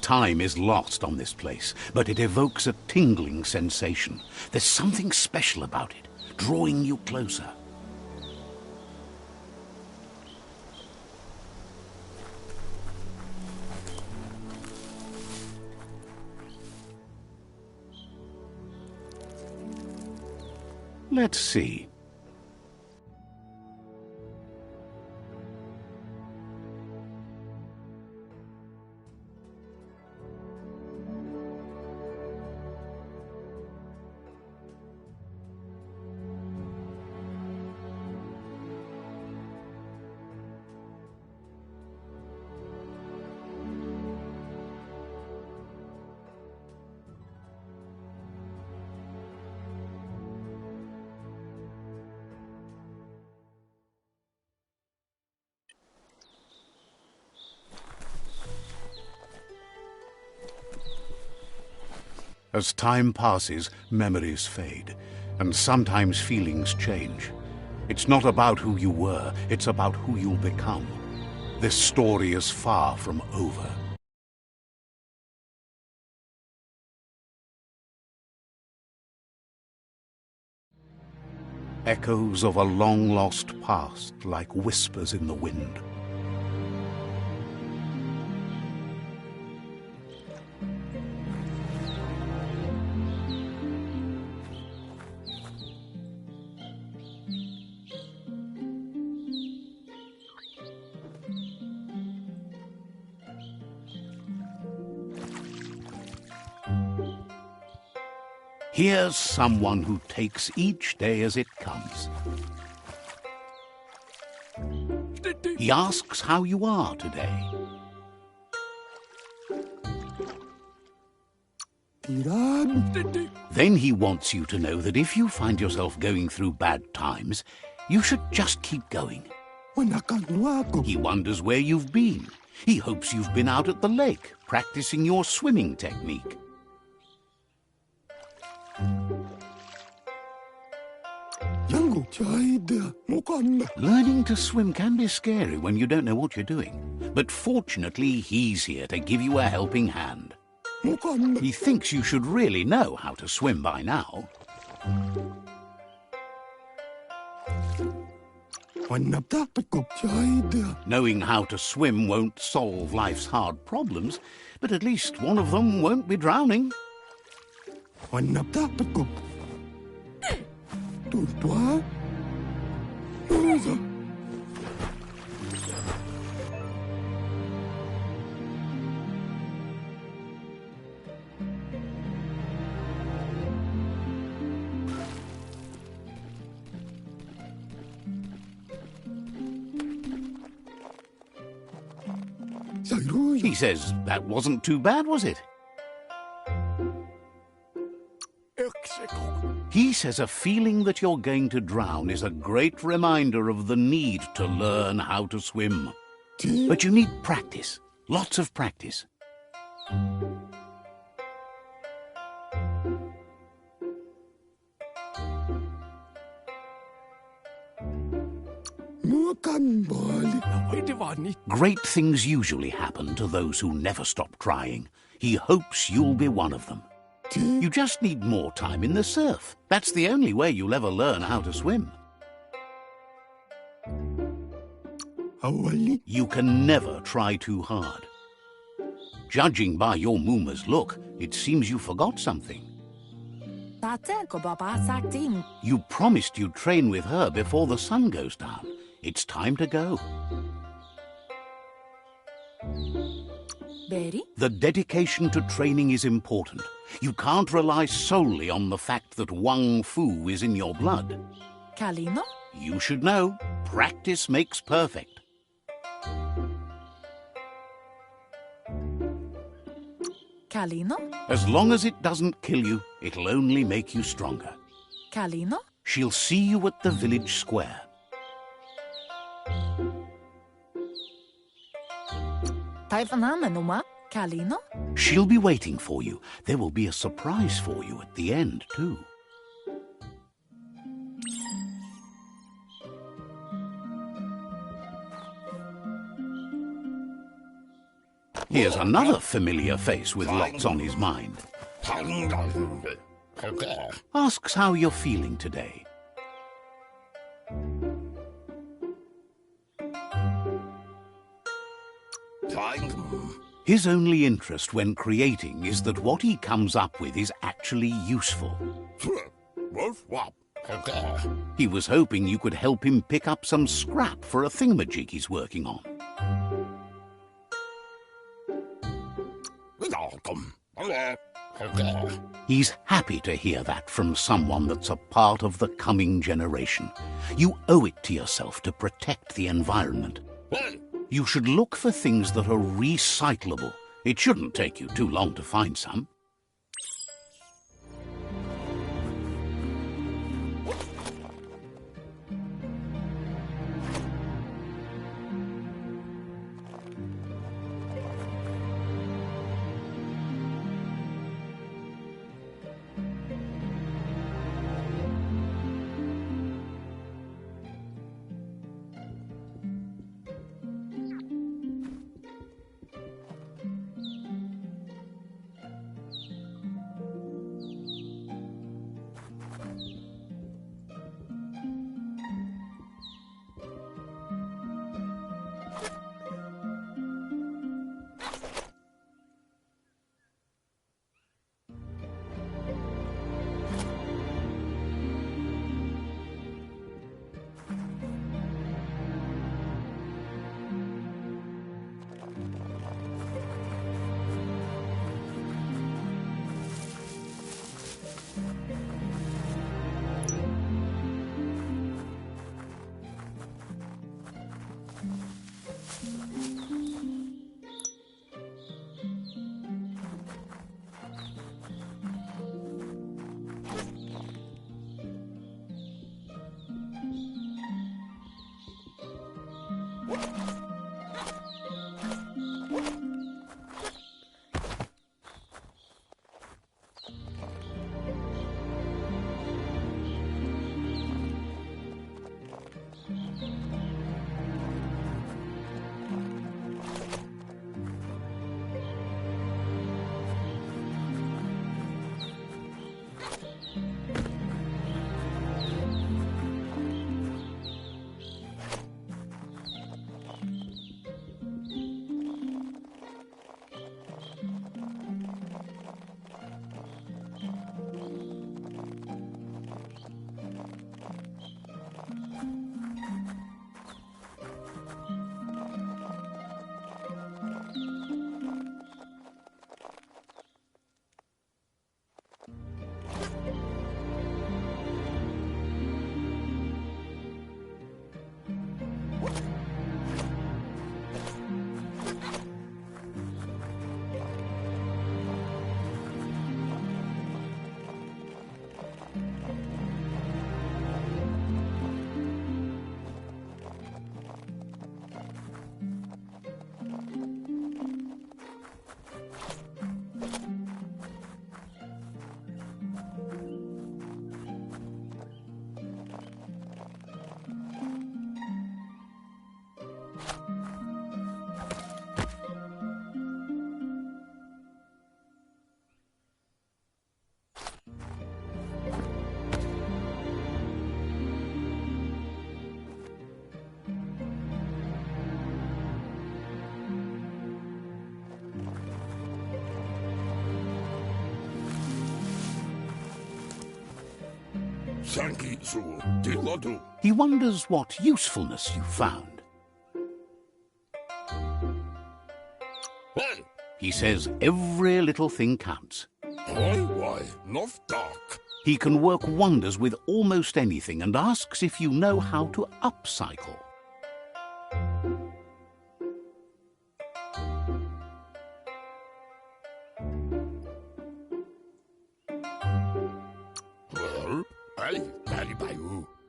Time is lost on this place, but it evokes a tingling sensation. There's something special about it, drawing you closer. Let's see. As time passes, memories fade, and sometimes feelings change. It's not about who you were, it's about who you'll become. This story is far from over. Echoes of a long-lost past, like whispers in the wind. Here's someone who takes each day as it comes. He asks how you are today. Then he wants you to know that if you find yourself going through bad times, you should just keep going. He wonders where you've been. He hopes you've been out at the lake, practicing your swimming technique. Learning to swim can be scary when you don't know what you're doing. But fortunately, he's here to give you a helping hand. He thinks you should really know how to swim by now. Knowing how to swim won't solve life's hard problems, but at least one of them won't be drowning. He says, that wasn't too bad, was it? He says a feeling that you're going to drown is a great reminder of the need to learn how to swim. But you need practice, lots of practice. Great things usually happen to those who never stop trying. He hopes you'll be one of them. You just need more time in the surf. That's the only way you'll ever learn how to swim. You can never try too hard. Judging by your Mooma's look, it seems you forgot something. You promised you'd train with her before the sun goes down. It's time to go. The dedication to training is important. You can't rely solely on the fact that Wang Fu is in your blood. Kalino? You should know, practice makes perfect. Kalino? As long as it doesn't kill you, it'll only make you stronger. Kalino? She'll see you at the village square. Kalino? She'll be waiting for you. There will be a surprise for you at the end, too. Here's another familiar face with lots on his mind. Asks how you're feeling today. His only interest when creating is that what he comes up with is actually useful. He was hoping you could help him pick up some scrap for a thingamajig he's working on. He's happy to hear that from someone that's a part of the coming generation. You owe it to yourself to protect the environment. You should look for things that are recyclable. It shouldn't take you too long to find some. He wonders what usefulness you found. He says every little thing counts. He can work wonders with almost anything and asks if you know how to upcycle.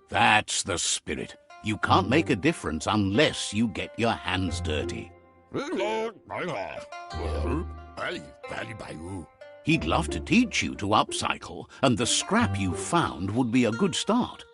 That's the spirit. You can't make a difference unless you get your hands dirty. He'd love to teach you to upcycle, and the scrap you found would be a good start.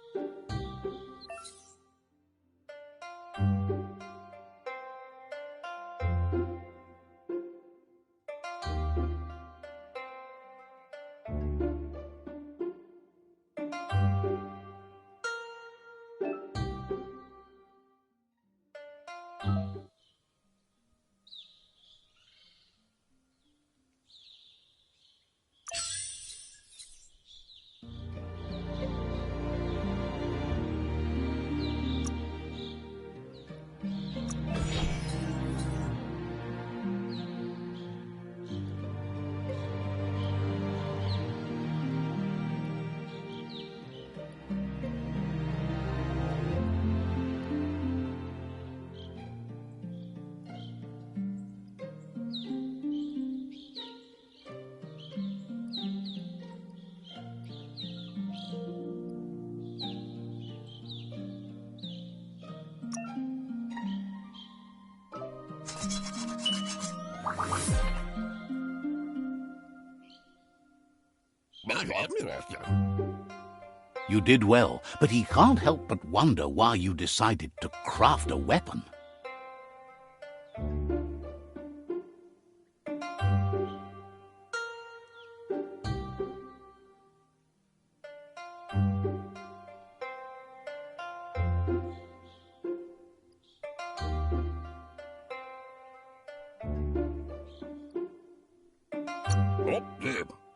You did well, but he can't help but wonder why you decided to craft a weapon.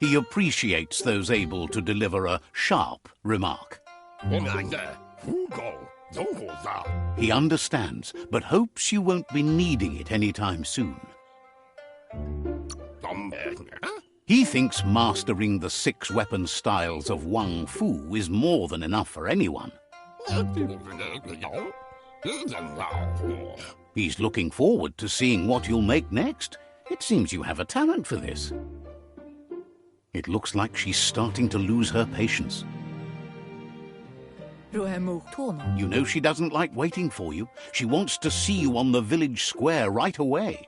He appreciates those able to deliver a sharp remark. He understands, but hopes you won't be needing it anytime soon. He thinks mastering the 6 weapon styles of Wang Fu is more than enough for anyone. He's looking forward to seeing what you'll make next. It seems you have a talent for this. It looks like she's starting to lose her patience. You know she doesn't like waiting for you. She wants to see you on the village square right away.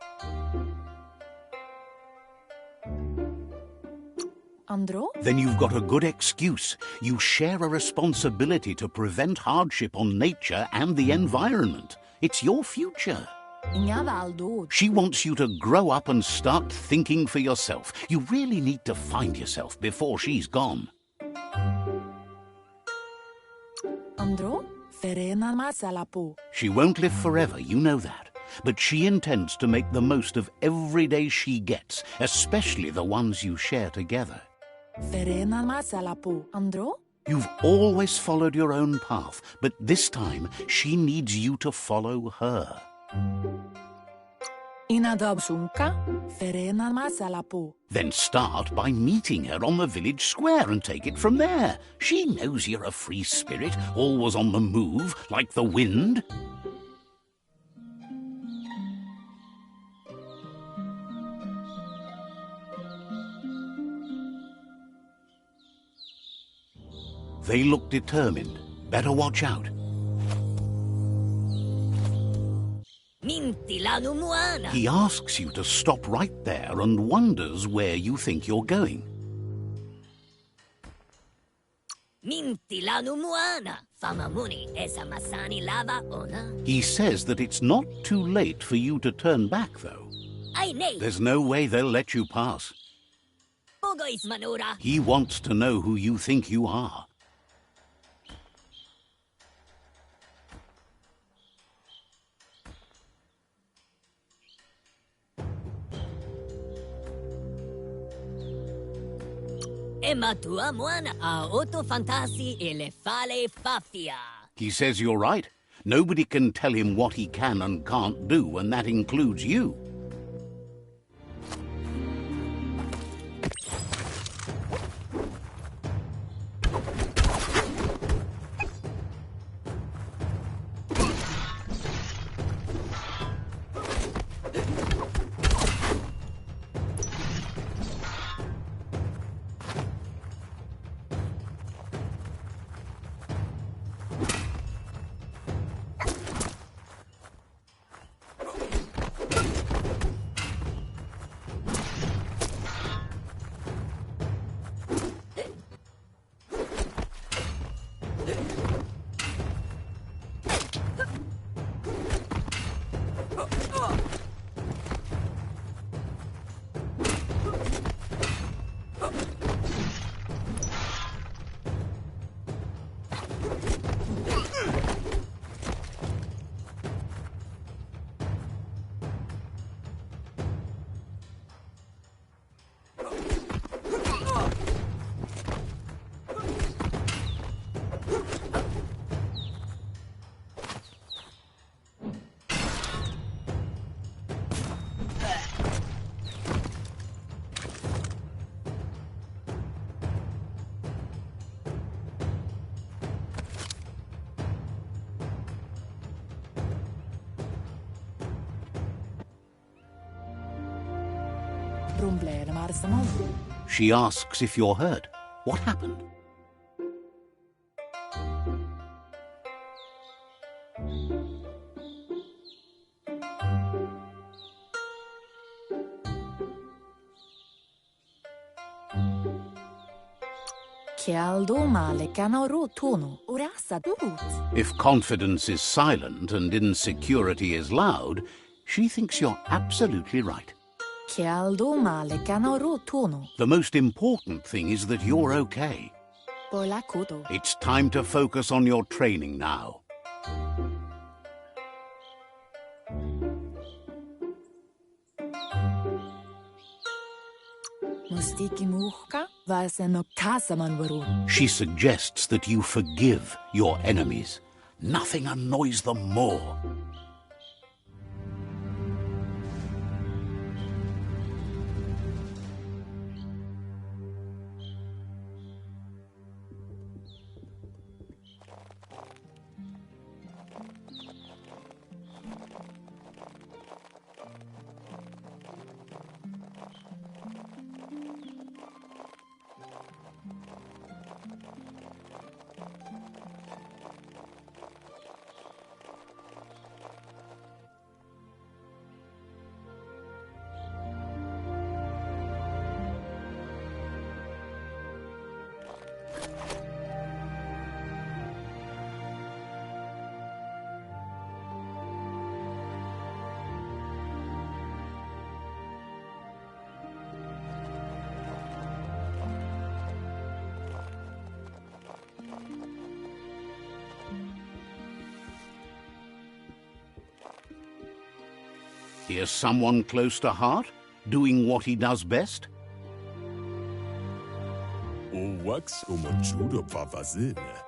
Andro? Then you've got a good excuse. You share a responsibility to prevent hardship on nature and the environment. It's your future. She wants you to grow up and start thinking for yourself. You really need to find yourself before she's gone. Andro? Ferena masalapu. She won't live forever, you know that. But she intends to make the most of every day she gets, especially the ones you share together. Ferena masalapu. Andro? You've always followed your own path, but this time she needs you to follow her. Inadabsunka? Ferena masalapu. Then start by meeting her on the village square and take it from there. She knows you're a free spirit, always on the move, like the wind. They look determined. Better watch out. He asks you to stop right there and wonders where you think you're going. He says that it's not too late for you to turn back, though. There's no way they'll let you pass. He wants to know who you think you are. He says you're right. Nobody can tell him what he can and can't do, and that includes you. She asks if you're hurt. What happened? Kealdoma le canoro tono, urasa durut. If confidence is silent and insecurity is loud, she thinks you're absolutely right. Kealdoma le canoro tono, The most important thing is that you're okay. pola koto. It's time to focus on your training now. Mustiki muhka, vase no kasaman warun. She suggests that you forgive your enemies. Nothing annoys them more. Here's someone close to heart, doing what he does best.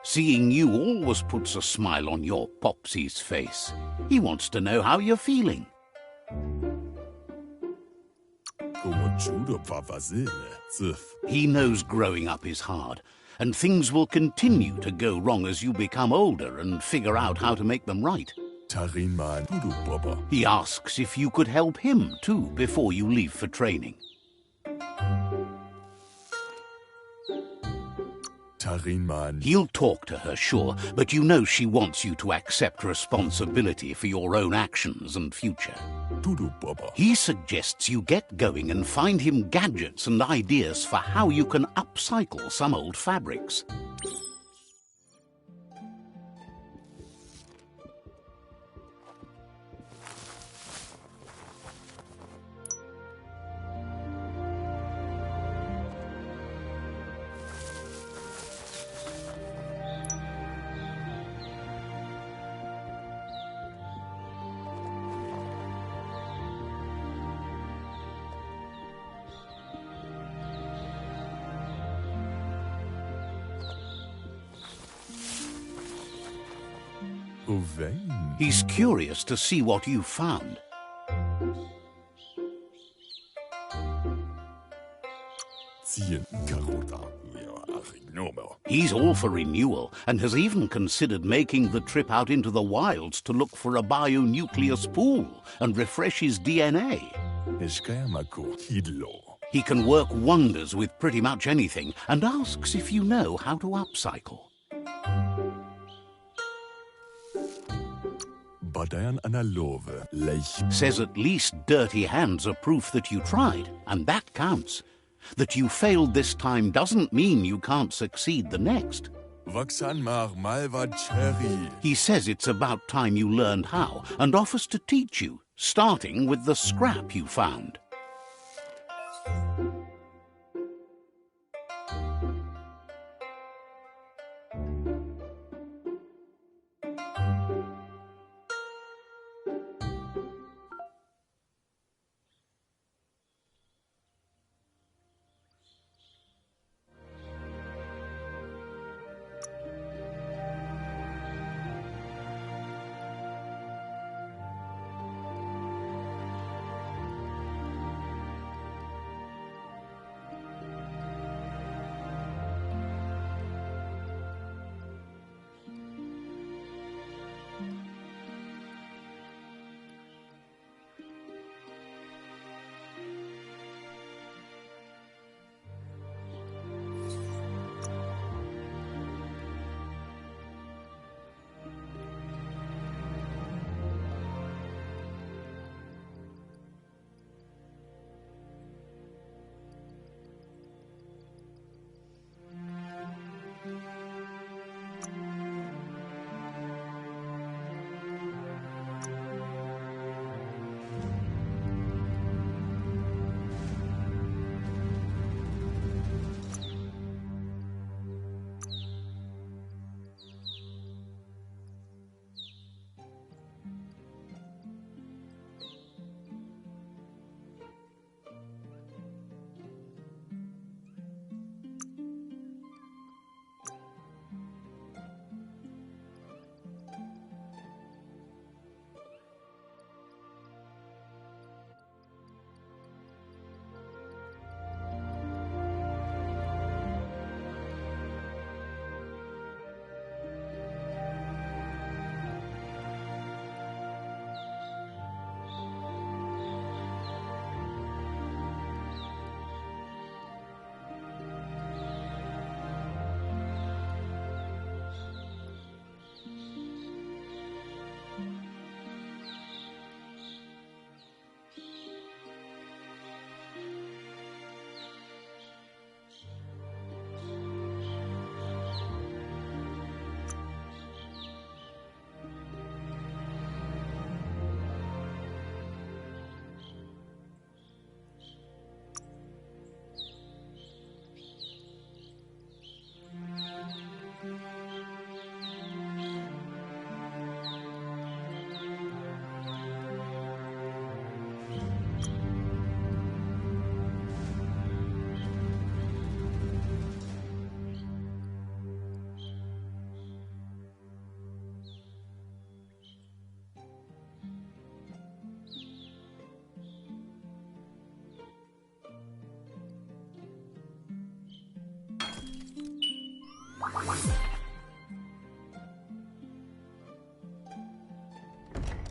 Seeing you always puts a smile on your Popsy's face. He wants to know how you're feeling. He knows growing up is hard, and things will continue to go wrong as you become older and figure out how to make them right. He asks if you could help him too before you leave for training. He'll talk to her, sure, but you know she wants you to accept responsibility for your own actions and future. He suggests you get going and find him gadgets and ideas for how you can upcycle some old fabrics. He's curious to see what you've found. He's all for renewal and has even considered making the trip out into the wilds to look for a bionucleus pool and refresh his DNA. He can work wonders with pretty much anything and asks if you know how to upcycle. Says at least dirty hands are proof that you tried, and that counts. That you failed this time doesn't mean you can't succeed the next. He says it's about time you learned how, and offers to teach you, starting with the scrap you found.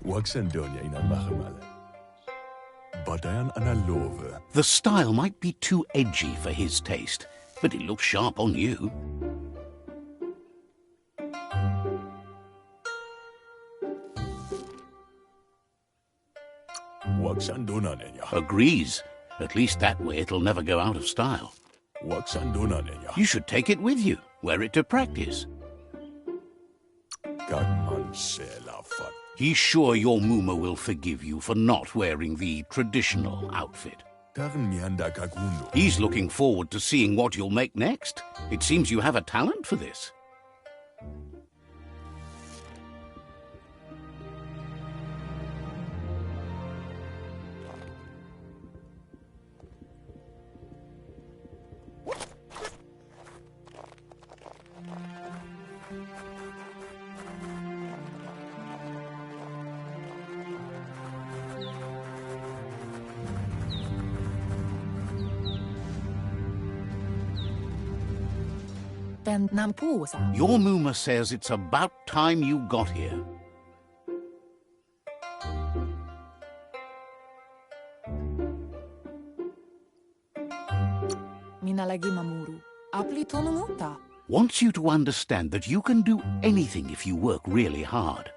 Waxandonia in Mahimale. Badayan Analove. The style might be too edgy for his taste, but it looks sharp on you. Waxandonanenya. Agrees. At least that way it'll never go out of style. Waxandonanenya. You should take it with you, wear it to practice. Gagman Selafat. He's sure your Muma will forgive you for not wearing the traditional outfit. Gagn Mianda Gagundo. He's looking forward to seeing what you'll make next. It seems you have a talent for this. Your Muma says it's about time you got here. Minalagi mamuru. Apli tonumuta. Wants you to understand that you can do anything if you work really hard.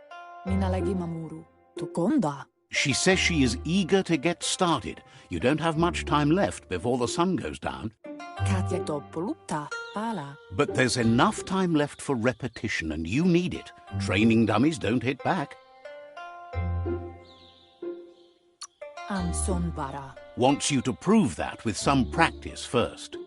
Minalagi mamuru. Tukonda. She says she is eager to get started. You don't have much time left before the sun goes down. Katya topoluta. Pala. But there's enough time left for repetition, and you need it. Training dummies don't hit back. Anson bara. Wants you to prove that with some practice first.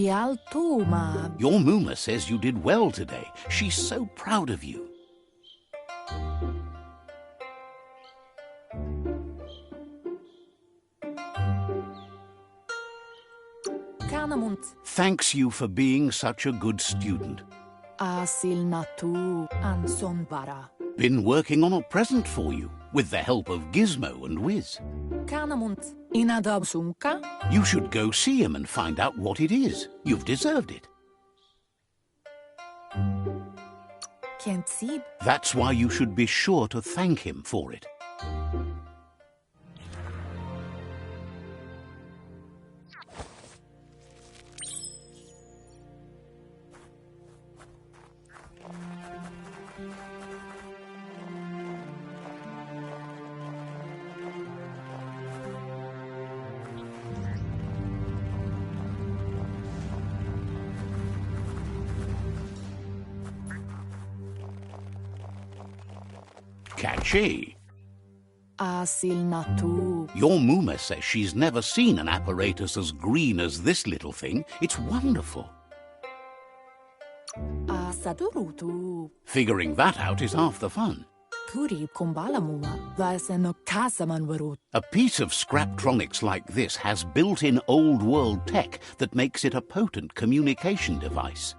Pialtuma. Your Muma says you did well today. She's so proud of you. Kanamunt. Thanks you for being such a good student. Asil natu. Anson bara. Been working on a present for you, with the help of Gizmo and Wiz. Kanamunt. Inadabsunka. You should go see him and find out what it is. You've deserved it. Can't see. That's why you should be sure to thank him for it. Catchy. Asil natu. Your Muma says she's never seen an apparatus as green as this little thing. It's wonderful. Asadurutu. Figuring that out is half the fun. Turi kumbalamuma. Vaseno kasaman varut. A piece of Scraptronics like this has built-in old-world tech that makes it a potent communication device.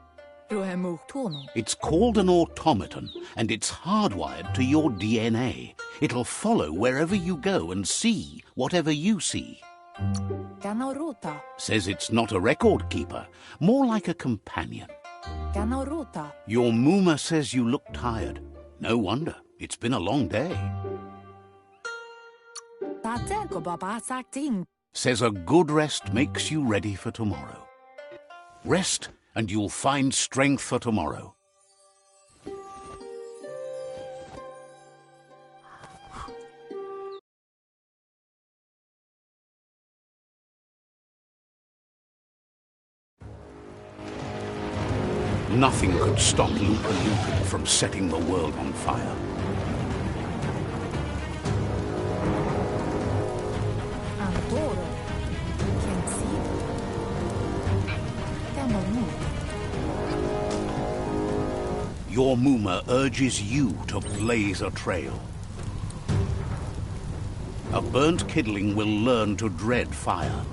It's called an automaton, and it's hardwired to your DNA. It'll follow wherever you go and see whatever you see. Kanaruta. Says it's not a record keeper, more like a companion. Kanaruta. Your Muma says you look tired. No wonder. It's been a long day. Says a good rest makes you ready for tomorrow. Rest, and you'll find strength for tomorrow. Nothing could stop Lupa Lupa from setting the world on fire. Your Muma urges you to blaze a trail. A burnt kidling will learn to dread fire.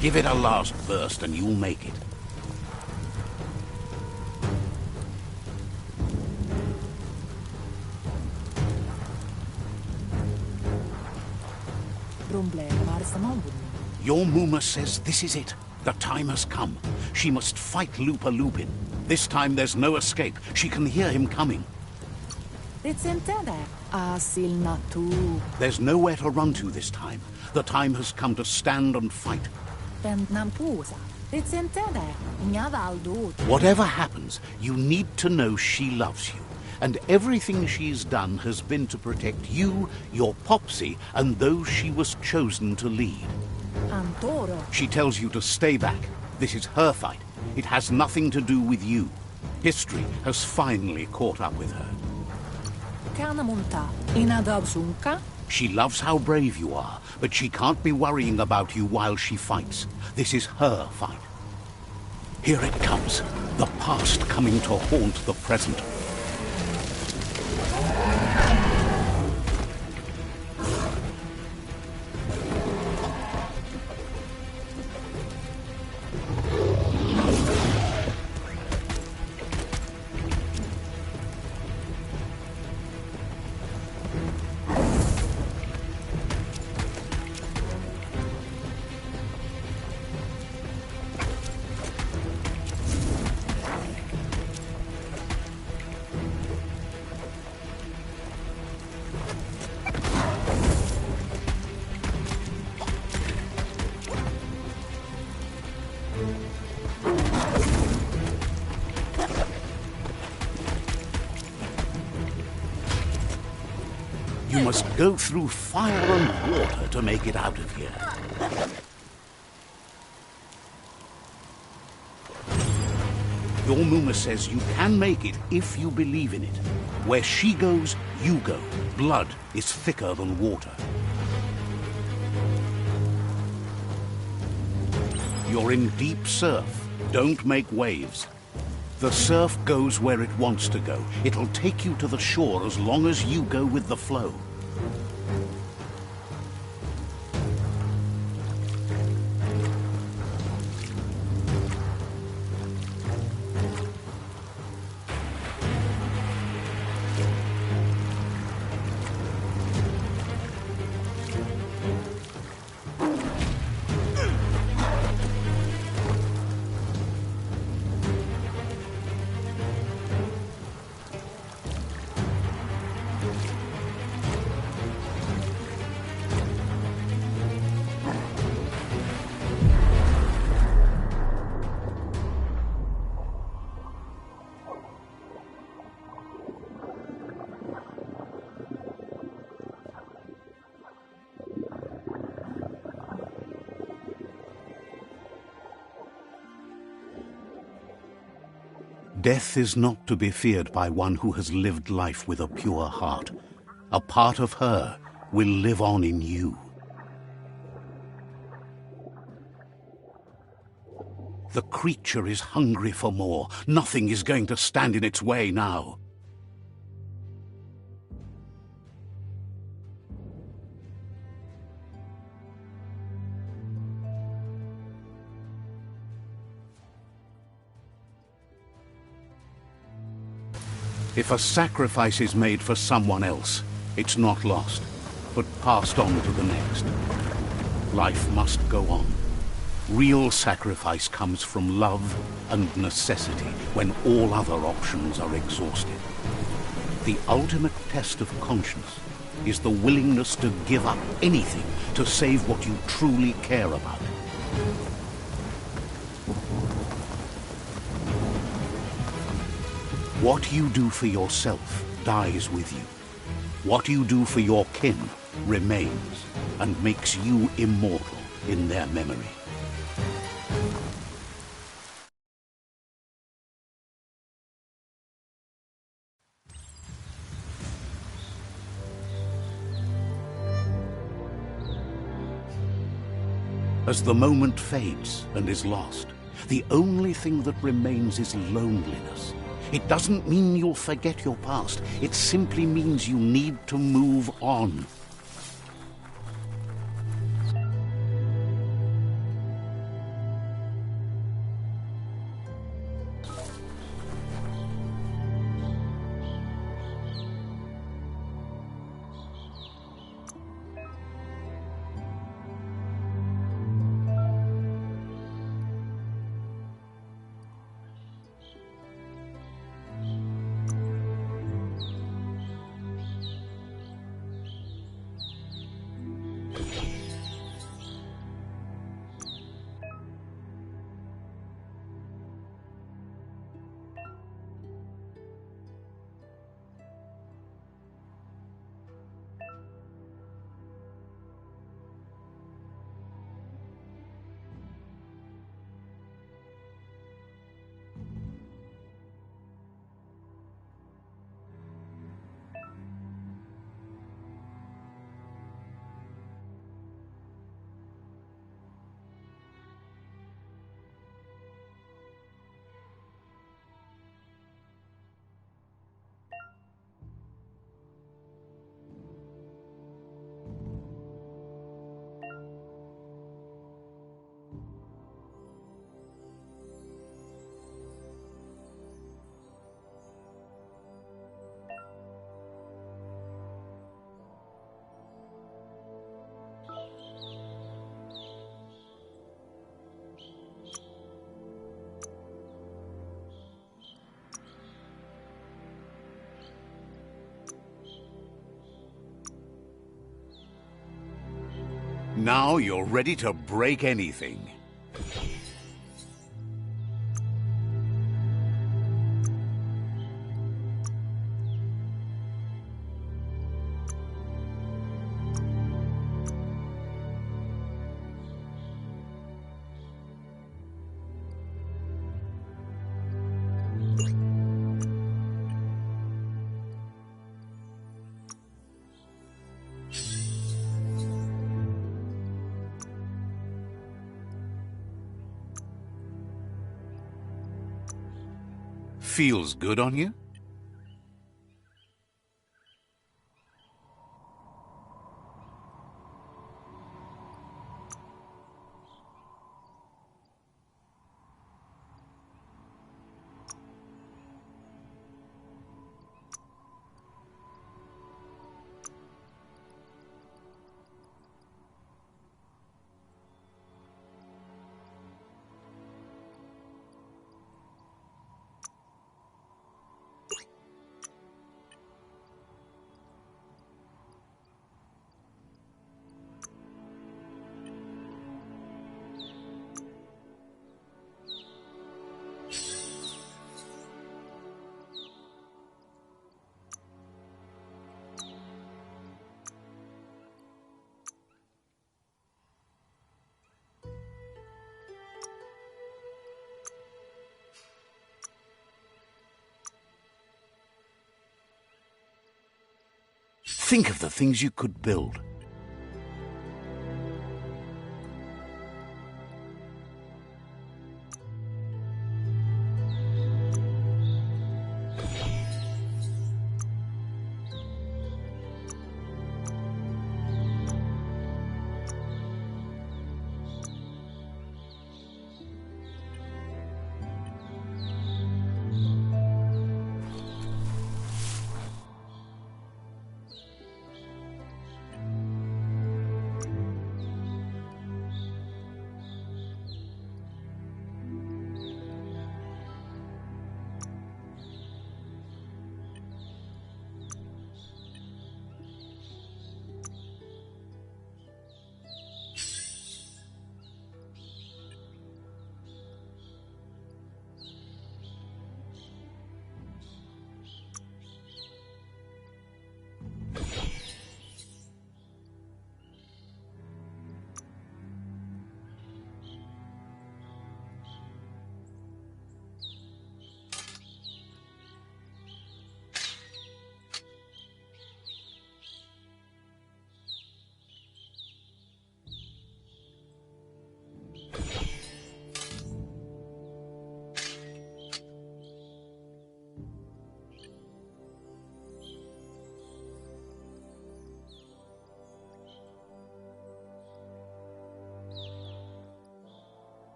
Give it a last burst and you'll make it. Your Muma says this is it. The time has come. She must fight Lupa Lupin. This time there's no escape. She can hear him coming. There's nowhere to run to this time. The time has come to stand and fight. Whatever happens, you need to know she loves you. And everything she's done has been to protect you, your Popsy, and those she was chosen to lead. She tells you to stay back. This is her fight. It has nothing to do with you. History has finally caught up with her. She loves how brave you are, but she can't be worrying about you while she fights. This is her fight. Here it comes. The past coming to haunt the present. You must go through fire and water to make it out of here. Your Muma says you can make it if you believe in it. Where she goes, you go. Blood is thicker than water. You're in deep surf. Don't make waves. The surf goes where it wants to go. It'll take you to the shore as long as you go with the flow. Death is not to be feared by one who has lived life with a pure heart. A part of her will live on in you. The creature is hungry for more. Nothing is going to stand in its way now. If a sacrifice is made for someone else, it's not lost, but passed on to the next. Life must go on. Real sacrifice comes from love and necessity when all other options are exhausted. The ultimate test of conscience is the willingness to give up anything to save what you truly care about. What you do for yourself dies with you. What you do for your kin remains and makes you immortal in their memory. As the moment fades and is lost, the only thing that remains is loneliness. It doesn't mean you'll forget your past. It simply means you need to move on. Now you're ready to break anything. Feels good on you? Think of the things you could build.